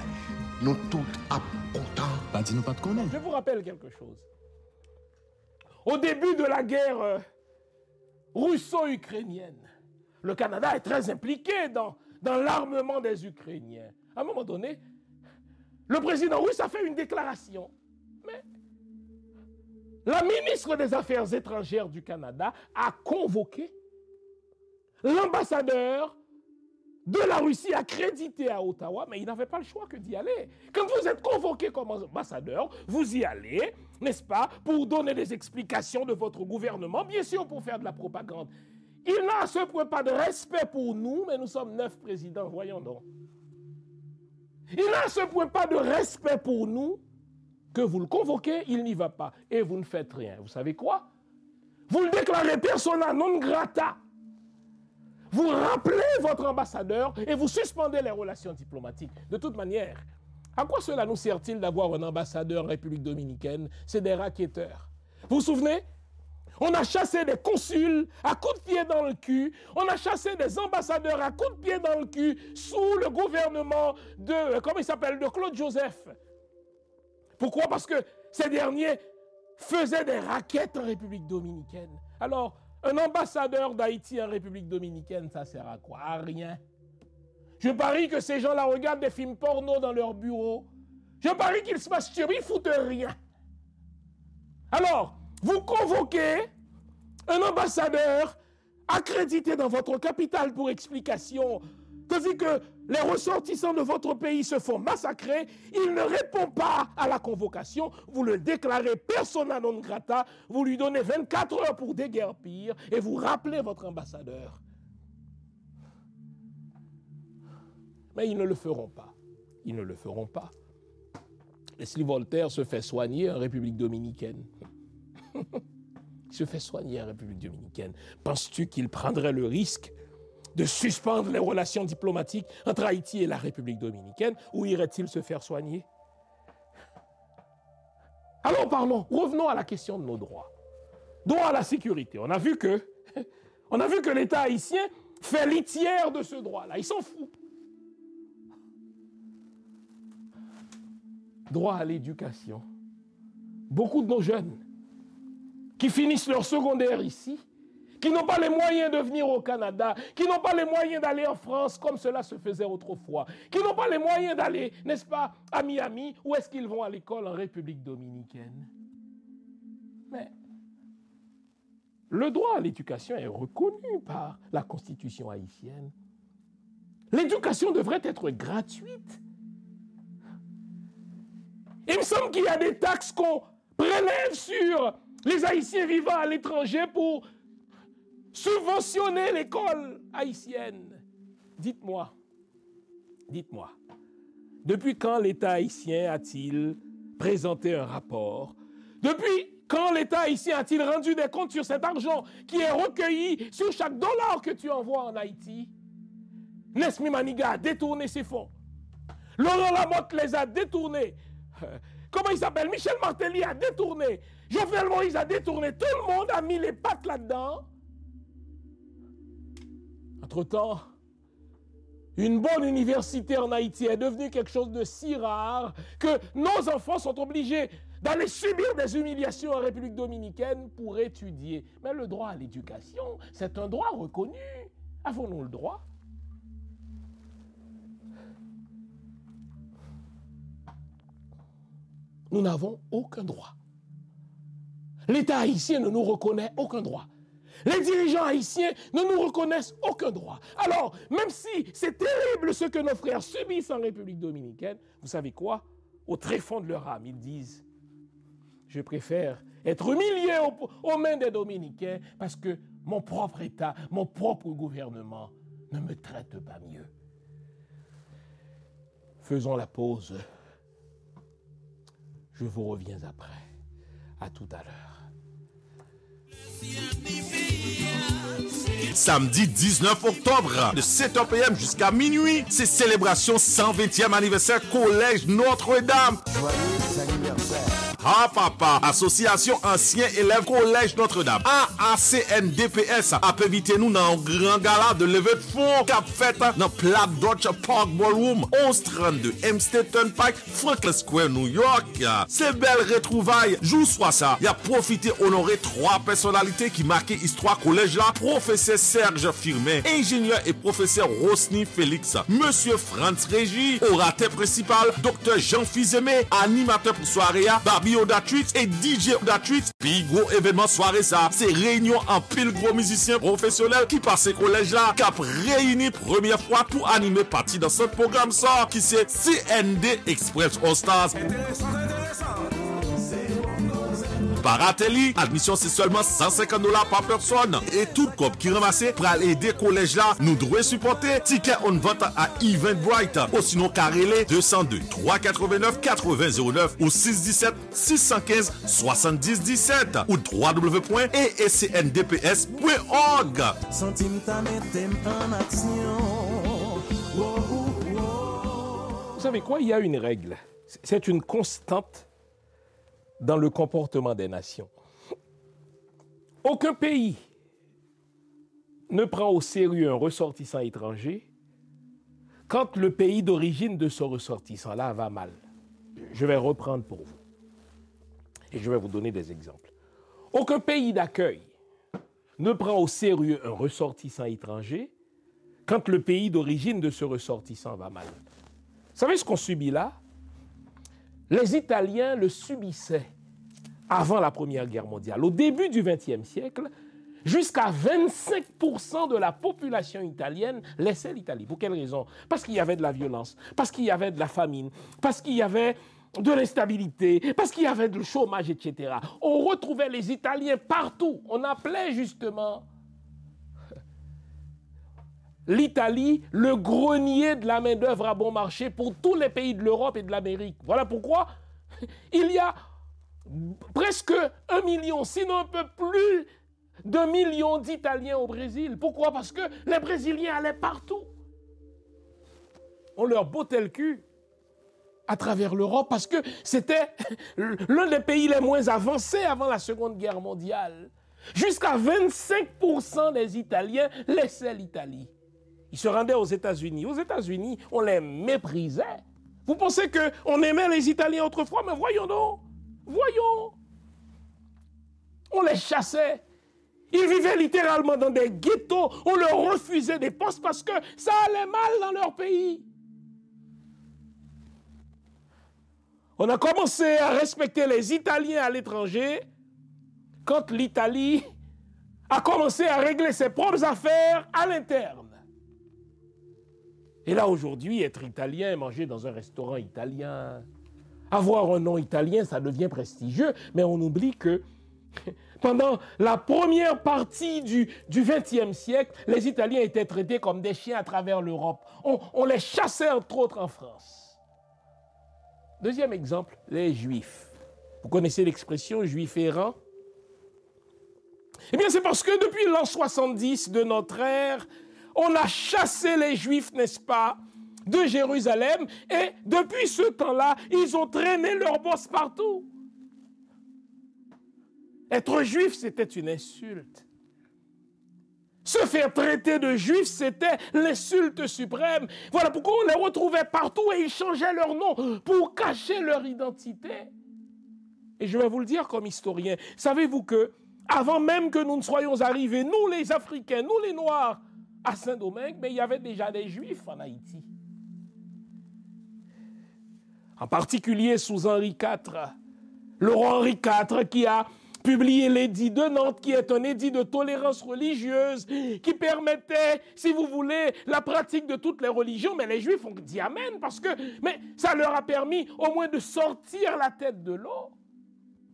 nous tous à content. Pas dis nous pas de connaître. Je vous rappelle quelque chose. Au début de la guerre russo-ukrainienne, le Canada est très impliqué dans l'armement des Ukrainiens. À un moment donné, le président russe a fait une déclaration. Mais la ministre des Affaires étrangères du Canada a convoqué l'ambassadeur de la Russie accrédité à Ottawa, mais il n'avait pas le choix que d'y aller. Quand vous êtes convoqué comme ambassadeur, vous y allez, n'est-ce pas, pour donner des explications de votre gouvernement, bien sûr pour faire de la propagande. Il n'a à ce point pas de respect pour nous, mais nous sommes 9 présidents, voyons donc. Il n'a à ce point pas de respect pour nous que vous le convoquez, il n'y va pas. Et vous ne faites rien. Vous savez quoi? Vous le déclarez persona non grata. Vous rappelez votre ambassadeur et vous suspendez les relations diplomatiques. De toute manière, à quoi cela nous sert-il d'avoir un ambassadeur en République dominicaine? C'est des racketteurs. Vous vous souvenez? On a chassé des consuls à coups de pied dans le cul. On a chassé des ambassadeurs à coups de pied dans le cul sous le gouvernement de Claude Joseph. Pourquoi? Parce que ces derniers faisaient des raquettes en République dominicaine. Alors, un ambassadeur d'Haïti en République dominicaine, ça sert à quoi? À rien. Je parie que ces gens-là regardent des films porno dans leur bureau. Je parie qu'ils se masturbent, ils foutent rien. Alors, vous convoquez un ambassadeur accrédité dans votre capitale pour explication, tandis que les ressortissants de votre pays se font massacrer, il ne répond pas à la convocation, vous le déclarez persona non grata, vous lui donnez 24 heures pour déguerpir et vous rappelez votre ambassadeur. Mais ils ne le feront pas. Ils ne le feront pas. Leslie Voltaire se fait soigner en République dominicaine. Il se fait soigner en République dominicaine. Penses-tu qu'il prendrait le risque de suspendre les relations diplomatiques entre Haïti et la République dominicaine, ou irait-il se faire soigner? Alors parlons, revenons à la question de nos droits. Droit à la sécurité. On a vu que l'État haïtien fait litière de ce droit-là. Il s'en fout. Droit à l'éducation. Beaucoup de nos jeunes qui finissent leur secondaire ici, qui n'ont pas les moyens de venir au Canada, qui n'ont pas les moyens d'aller en France comme cela se faisait autrefois, qui n'ont pas les moyens d'aller, n'est-ce pas, à Miami, où est-ce qu'ils vont à l'école en République dominicaine? Mais le droit à l'éducation est reconnu par la Constitution haïtienne. L'éducation devrait être gratuite. Il me semble qu'il y a des taxes qu'on prélève sur les Haïtiens vivant à l'étranger pour subventionner l'école haïtienne. Dites-moi, depuis quand l'État haïtien a-t-il présenté un rapport? Depuis quand l'État haïtien a-t-il rendu des comptes sur cet argent qui est recueilli sur chaque dollar que tu envoies en Haïti? Nesmi Maniga a détourné ses fonds. Laurent Lamotte les a détournés. Comment il s'appelle? Michel Martelly a détourné. Jovenel Moïse a détourné. Tout le monde a mis les pattes là-dedans. Entre-temps, une bonne université en Haïti est devenue quelque chose de si rare que nos enfants sont obligés d'aller subir des humiliations en République dominicaine pour étudier. Mais le droit à l'éducation, c'est un droit reconnu. Avons-nous le droit? Nous n'avons aucun droit. L'État haïtien ne nous reconnaît aucun droit. Les dirigeants haïtiens ne nous reconnaissent aucun droit. Alors, même si c'est terrible ce que nos frères subissent en République dominicaine, vous savez quoi? Au tréfonds de leur âme, ils disent « Je préfère être humilié aux mains des Dominicains parce que mon propre État, mon propre gouvernement ne me traite pas mieux. » Faisons la pause. Je vous reviens après. À tout à l'heure. Samedi 19 octobre, de 7h PM jusqu'à minuit, c'est célébration 120e anniversaire Collège Notre-Dame. Joyeux anniversaire. Ah papa, Association Anciens Élèves Collège Notre-Dame, AACNDPS, a invité nous dans un grand gala de levée de fonds cap fait dans Platt Dodge Park Ballroom, 1132 Hempstead Turnpike, Franklin Square, New York. Ces belles retrouvailles, jour soit ça, il a profité honorer 3 personnalités qui marquaient histoire collège là, professeur Serge Firmin, ingénieur et professeur Rosny Félix, monsieur Franz Régie, orateur principal, docteur Jean Fizemé, animateur pour soirée, Barbie Odatrix et DJ Odatrix. Puis gros événement soirée ça, c'est réunion en pile gros musiciens professionnels qui passent collège là, cap réuni première fois pour animer partie dans ce programme ça, qui c'est CND Express All Stars. Baratelli. Admission c'est seulement $150 par personne. Et tout cop qui ramassé pour aller aider collège là, nous devons supporter. Ticket on vente à Eventbrite. Ou sinon Carrelé 202 389 8009 ou 617 615 7017 ou www.escndps.org. Vous savez quoi? Il y a une règle. C'est une constante dans le comportement des nations. Aucun pays ne prend au sérieux un ressortissant étranger quand le pays d'origine de ce ressortissant-là va mal. Je vais reprendre pour vous. Et je vais vous donner des exemples. Aucun pays d'accueil ne prend au sérieux un ressortissant étranger quand le pays d'origine de ce ressortissant va mal. Vous savez ce qu'on subit là? Les Italiens le subissaient avant la Première Guerre mondiale. Au début du XXe siècle, jusqu'à 25% de la population italienne laissait l'Italie. Pour quelle raison? Parce qu'il y avait de la violence, parce qu'il y avait de la famine, parce qu'il y avait de l'instabilité, parce qu'il y avait du chômage, etc. On retrouvait les Italiens partout. On appelait justement l'Italie le grenier de la main-d'œuvre à bon marché pour tous les pays de l'Europe et de l'Amérique. Voilà pourquoi il y a presque 1 million, sinon un peu plus de millions d'Italiens au Brésil. Pourquoi? Parce que les Brésiliens allaient partout. On leur bottait le cul à travers l'Europe parce que c'était l'un des pays les moins avancés avant la Seconde Guerre mondiale. Jusqu'à 25% des Italiens laissaient l'Italie. Ils se rendaient aux États-Unis. Aux États-Unis, on les méprisait. Vous pensez qu'on aimait les Italiens autrefois? Mais voyons donc. Voyons. On les chassait. Ils vivaient littéralement dans des ghettos. On leur refusait des postes parce que ça allait mal dans leur pays. On a commencé à respecter les Italiens à l'étranger quand l'Italie a commencé à régler ses propres affaires à l'interne. Et là, aujourd'hui, être italien, manger dans un restaurant italien, avoir un nom italien, ça devient prestigieux, mais on oublie que pendant la première partie du XXe siècle, les Italiens étaient traités comme des chiens à travers l'Europe. On les chassait, entre autres, en France. Deuxième exemple, les Juifs. Vous connaissez l'expression « juif errant » ? Eh bien, c'est parce que depuis l'an 70 de notre ère, on a chassé les Juifs, n'est-ce pas, de Jérusalem, et depuis ce temps-là, ils ont traîné leurs bosses partout. Être juif, c'était une insulte. Se faire traiter de juif, c'était l'insulte suprême. Voilà pourquoi on les retrouvait partout et ils changeaient leur nom pour cacher leur identité. Et je vais vous le dire comme historien, savez-vous que avant même que nous ne soyons arrivés, nous les Africains, nous les Noirs, à Saint-Domingue, mais il y avait déjà des Juifs en Haïti. En particulier sous Henri IV, le roi Henri IV qui a publié l'édit de Nantes, qui est un édit de tolérance religieuse, qui permettait, si vous voulez, la pratique de toutes les religions, mais les Juifs ont dit amen, parce que ça leur a permis au moins de sortir la tête de l'eau.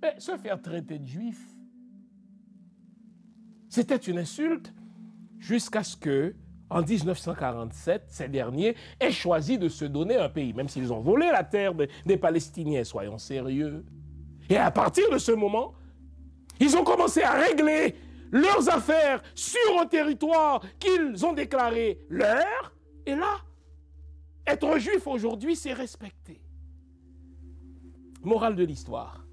Mais se faire traiter de Juif, c'était une insulte, jusqu'à ce que, en 1947, ces derniers aient choisi de se donner un pays, même s'ils ont volé la terre des Palestiniens, soyons sérieux. Et à partir de ce moment, ils ont commencé à régler leurs affaires sur un territoire qu'ils ont déclaré leur. Et là, être juif aujourd'hui, c'est respecter. Morale de l'histoire.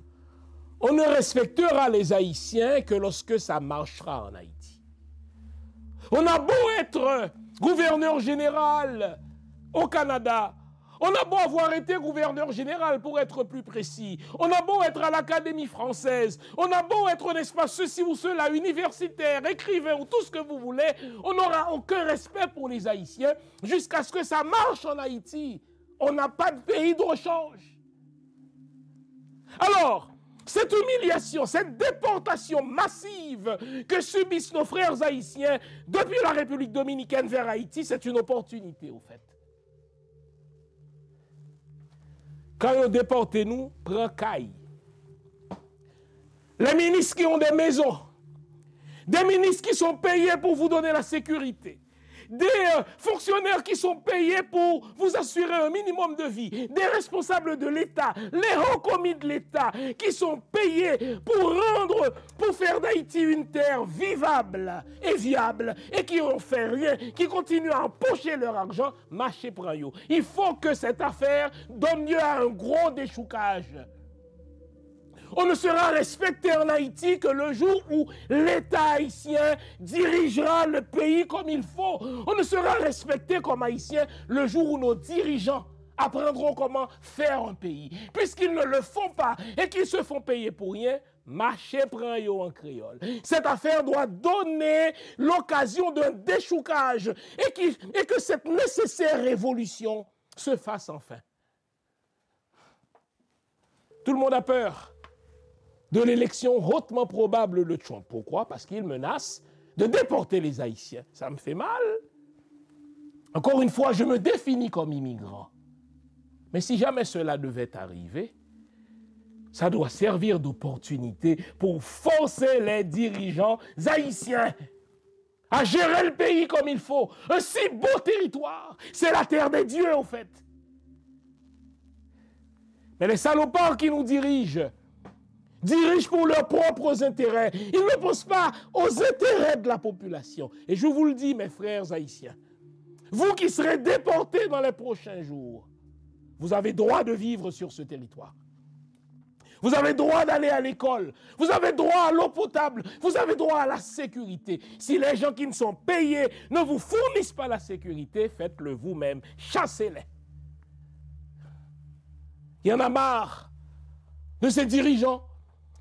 On ne respectera les Haïtiens que lorsque ça marchera en Haïti. On a beau être gouverneur général au Canada, on a beau avoir été gouverneur général pour être plus précis, on a beau être à l'Académie française, on a beau être, n'est-ce pas, ceci ou cela, universitaire, écrivain ou tout ce que vous voulez, on n'aura aucun respect pour les Haïtiens jusqu'à ce que ça marche en Haïti. On n'a pas de pays de rechange. Alors, cette humiliation, cette déportation massive que subissent nos frères haïtiens depuis la République dominicaine vers Haïti, c'est une opportunité au fait. Quand on déporte nous, prend caille. les ministres qui ont des maisons, des ministres qui sont payés pour vous donner la sécurité, des fonctionnaires qui sont payés pour vous assurer un minimum de vie, des responsables de l'État, les hauts commis de l'État qui sont payés pour faire d'Haïti une terre vivable et viable et qui n'ont fait rien, qui continuent à empocher leur argent, marché prend yo. Il faut que cette affaire donne lieu à un gros déchoucage. On ne sera respecté en Haïti que le jour où l'État haïtien dirigera le pays comme il faut. On ne sera respecté comme haïtien le jour où nos dirigeants apprendront comment faire un pays. Puisqu'ils ne le font pas et qu'ils se font payer pour rien, marché prend yo en créole. Cette affaire doit donner l'occasion d'un déchoucage et que cette nécessaire révolution se fasse enfin. Tout le monde a peur de l'élection hautement probable de Trump. Pourquoi? Parce qu'il menace de déporter les Haïtiens. Ça me fait mal. Encore une fois, je me définis comme immigrant. Mais si jamais cela devait arriver, ça doit servir d'opportunité pour forcer les dirigeants haïtiens à gérer le pays comme il faut. Un si beau territoire. C'est la terre des dieux, au fait. Mais les salopards qui nous dirigent pour leurs propres intérêts. Ils ne pensent pas aux intérêts de la population. Et je vous le dis, mes frères haïtiens, vous qui serez déportés dans les prochains jours, vous avez droit de vivre sur ce territoire. Vous avez droit d'aller à l'école. Vous avez droit à l'eau potable. Vous avez droit à la sécurité. Si les gens qui ne sont payés ne vous fournissent pas la sécurité, faites-le vous-même. Chassez-les. Il y en a marre de ces dirigeants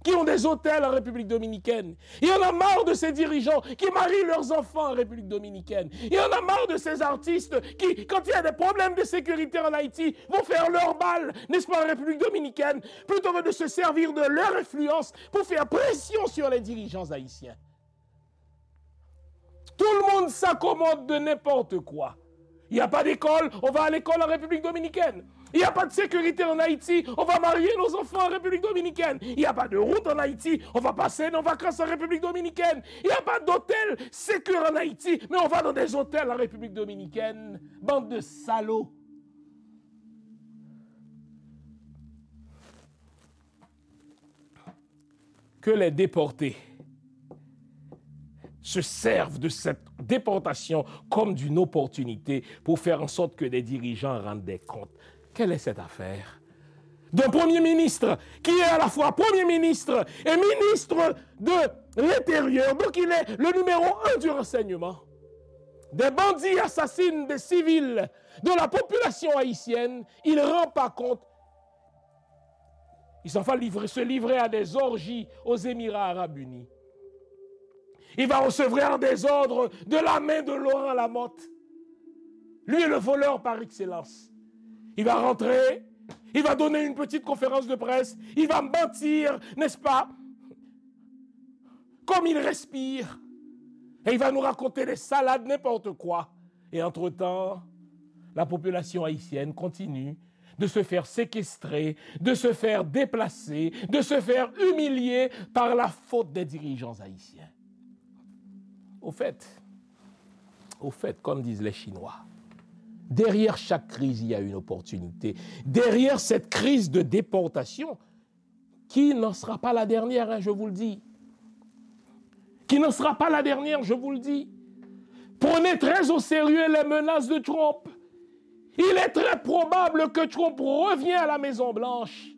qui ont des hôtels en République dominicaine. Il y en a marre de ces dirigeants qui marient leurs enfants en République dominicaine. Il y en a marre de ces artistes qui, quand il y a des problèmes de sécurité en Haïti, vont faire leur bal, n'est-ce pas, en République dominicaine, plutôt que de se servir de leur influence pour faire pression sur les dirigeants haïtiens. Tout le monde s'accommode de n'importe quoi. Il n'y a pas d'école, on va à l'école en République dominicaine. Il n'y a pas de sécurité en Haïti, on va marier nos enfants en République dominicaine. Il n'y a pas de route en Haïti, on va passer nos vacances en République dominicaine. Il n'y a pas d'hôtel sécure en Haïti, mais on va dans des hôtels en République dominicaine. Bande de salauds. Que les déportés se servent de cette déportation comme d'une opportunité pour faire en sorte que les dirigeants rendent des comptes. Quelle est cette affaire? D'un Premier ministre qui est à la fois Premier ministre et ministre de l'Intérieur, donc il est le numéro 1 du renseignement. Des bandits assassinent des civils de la population haïtienne, il ne rend pas compte. Il s'en va se livrer à des orgies aux Émirats arabes unis. Il va recevoir des ordres de la main de Laurent Lamotte. Lui est le voleur par excellence. Il va rentrer, il va donner une petite conférence de presse, il va mentir, n'est-ce pas, comme il respire. Et il va nous raconter des salades, n'importe quoi. Et entre-temps, la population haïtienne continue de se faire séquestrer, de se faire déplacer, de se faire humilier par la faute des dirigeants haïtiens. Au fait, comme disent les Chinois, derrière chaque crise, il y a une opportunité. Derrière cette crise de déportation, qui n'en sera pas la dernière, hein, je vous le dis. Qui n'en sera pas la dernière, je vous le dis. Prenez très au sérieux les menaces de Trump. Il est très probable que Trump revienne à la Maison-Blanche.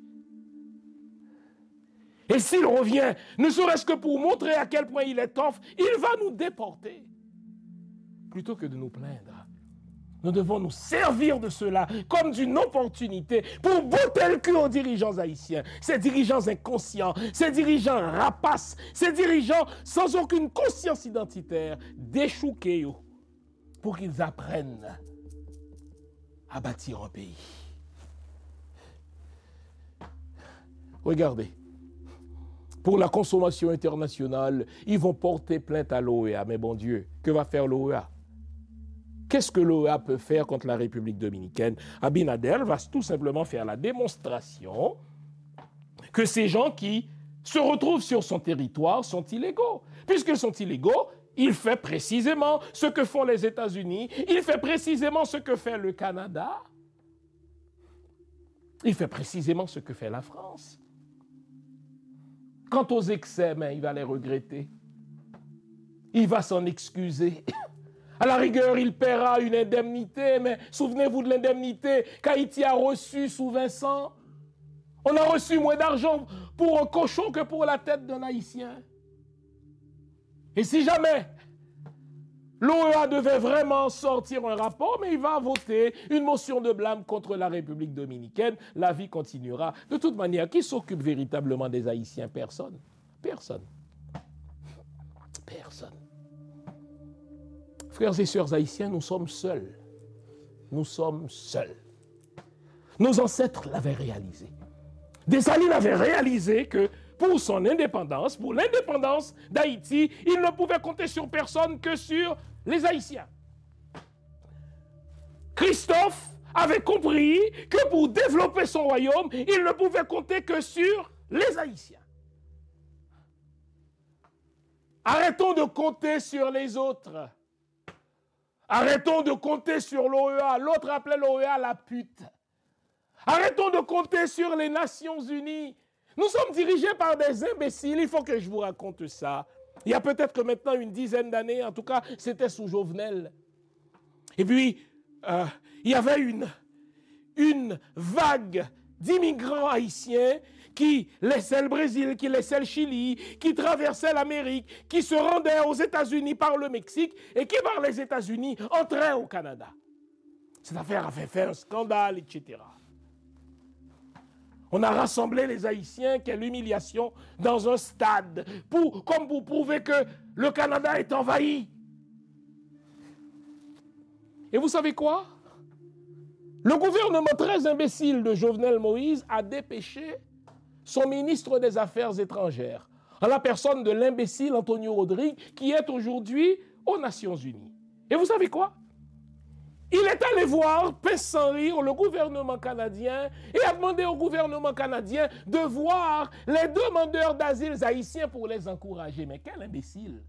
Et s'il revient, ne serait-ce que pour montrer à quel point il est tough, il va nous déporter. Plutôt que de nous plaindre, nous devons nous servir de cela comme d'une opportunité pour botter le cul aux dirigeants haïtiens, ces dirigeants inconscients, ces dirigeants rapaces, ces dirigeants sans aucune conscience identitaire, déchouqués pour qu'ils apprennent à bâtir un pays. Regardez, pour la consommation internationale, ils vont porter plainte à l'OEA. Mais bon Dieu, que va faire l'OEA? Qu'est-ce que l'OEA peut faire contre la République dominicaine? Abinader va tout simplement faire la démonstration que ces gens qui se retrouvent sur son territoire sont illégaux. Puisqu'ils sont illégaux, il fait précisément ce que font les États-Unis, il fait précisément ce que fait le Canada, il fait précisément ce que fait la France. Quant aux excès, il va les regretter. Il va s'en excuser. À la rigueur, il paiera une indemnité, mais souvenez-vous de l'indemnité qu'Haïti a reçue sous Vincent. On a reçu moins d'argent pour un cochon que pour la tête d'un Haïtien. Et si jamais l'OEA devait vraiment sortir un rapport, mais il va voter une motion de blâme contre la République dominicaine, la vie continuera. De toute manière, qui s'occupe véritablement des Haïtiens? Personne. Personne. Personne. Frères et sœurs haïtiens, nous sommes seuls. Nous sommes seuls. Nos ancêtres l'avaient réalisé. Dessalines avait réalisé que pour son indépendance, pour l'indépendance d'Haïti, il ne pouvait compter sur personne que sur les Haïtiens. Christophe avait compris que pour développer son royaume, il ne pouvait compter que sur les Haïtiens. Arrêtons de compter sur les autres. Arrêtons de compter sur l'OEA. L'autre appelait l'OEA la pute. Arrêtons de compter sur les Nations Unies. Nous sommes dirigés par des imbéciles. Il faut que je vous raconte ça. Il y a peut-être que maintenant une dizaine d'années, en tout cas, c'était sous Jovenel. Et puis, il y avait une vague d'immigrants haïtiens qui laissaient le Brésil, qui laissaient le Chili, qui traversaient l'Amérique, qui se rendaient aux États-Unis par le Mexique et qui, par les États-Unis, entraient au Canada. Cette affaire avait fait un scandale, etc. On a rassemblé les Haïtiens, quelle humiliation, dans un stade, comme pour prouver que le Canada est envahi. Et vous savez quoi? Le gouvernement très imbécile de Jovenel Moïse a dépêché son ministre des Affaires étrangères, en la personne de l'imbécile Antonio Rodrigue, qui est aujourd'hui aux Nations Unies. Et vous savez quoi? Il est allé voir, pince sans rire, le gouvernement canadien et a demandé au gouvernement canadien de voir les demandeurs d'asile haïtiens pour les encourager. Mais quel imbécile!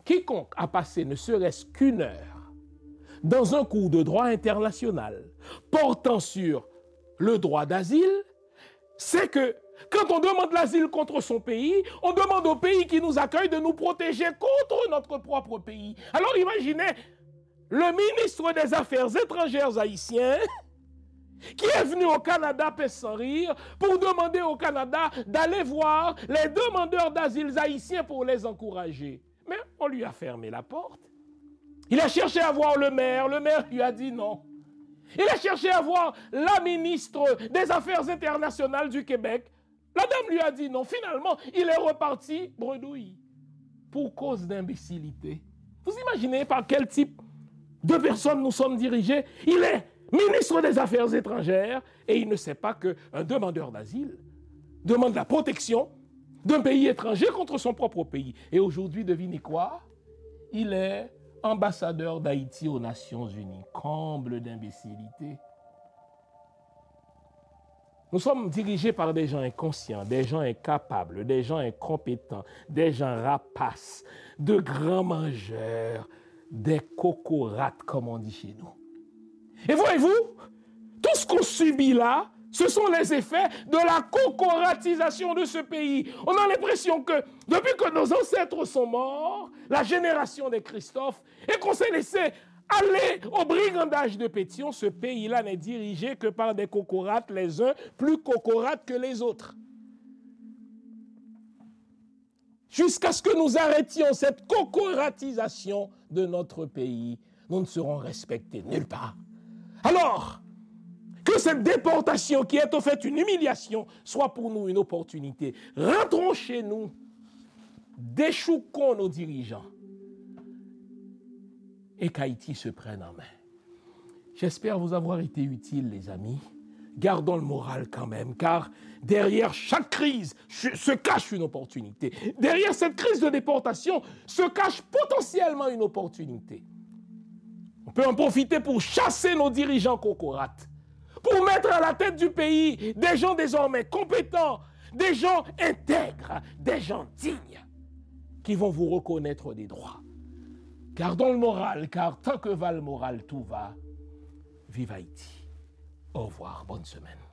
Quiconque a passé ne serait-ce qu'une heure dans un cours de droit international portant sur le droit d'asile, c'est que quand on demande l'asile contre son pays, on demande au pays qui nous accueille de nous protéger contre notre propre pays. Alors imaginez le ministre des Affaires étrangères haïtien qui est venu au Canada, pince sans rire, pour demander au Canada d'aller voir les demandeurs d'asile haïtiens pour les encourager. Mais on lui a fermé la porte. Il a cherché à voir le maire lui a dit non. Il a cherché à voir la ministre des Affaires internationales du Québec. La dame lui a dit non. Finalement, il est reparti bredouille pour cause d'imbécilité. Vous imaginez par quel type de personnes nous sommes dirigés? Il est ministre des Affaires étrangères et il ne sait pas qu'un demandeur d'asile demande la protection d'un pays étranger contre son propre pays. Et aujourd'hui, devinez quoi? Il est ambassadeur d'Haïti aux Nations Unies. Comble d'imbécilité. Nous sommes dirigés par des gens inconscients, des gens incapables, des gens incompétents, des gens rapaces, de grands mangeurs, des cocorates, comme on dit chez nous. Et voyez-vous, tout ce qu'on subit là, ce sont les effets de la cocoratisation de ce pays. On a l'impression que depuis que nos ancêtres sont morts, la génération des Christophe, et qu'on s'est laissé aller au brigandage de Pétion, ce pays-là n'est dirigé que par des cocorates, les uns plus cocorates que les autres. Jusqu'à ce que nous arrêtions cette cocoratisation de notre pays, nous ne serons respectés nulle part. Alors, que cette déportation qui est au fait une humiliation soit pour nous une opportunité. Rentrons chez nous, déchouquons nos dirigeants et qu'Haïti se prenne en main. J'espère vous avoir été utile, les amis. Gardons le moral quand même, car derrière chaque crise se cache une opportunité. Derrière cette crise de déportation se cache potentiellement une opportunité. On peut en profiter pour chasser nos dirigeants cocorates, pour mettre à la tête du pays des gens désormais compétents, des gens intègres, des gens dignes, qui vont vous reconnaître des droits. Car dans le moral, car tant que va le moral, tout va. Vive Haïti. Au revoir, bonne semaine.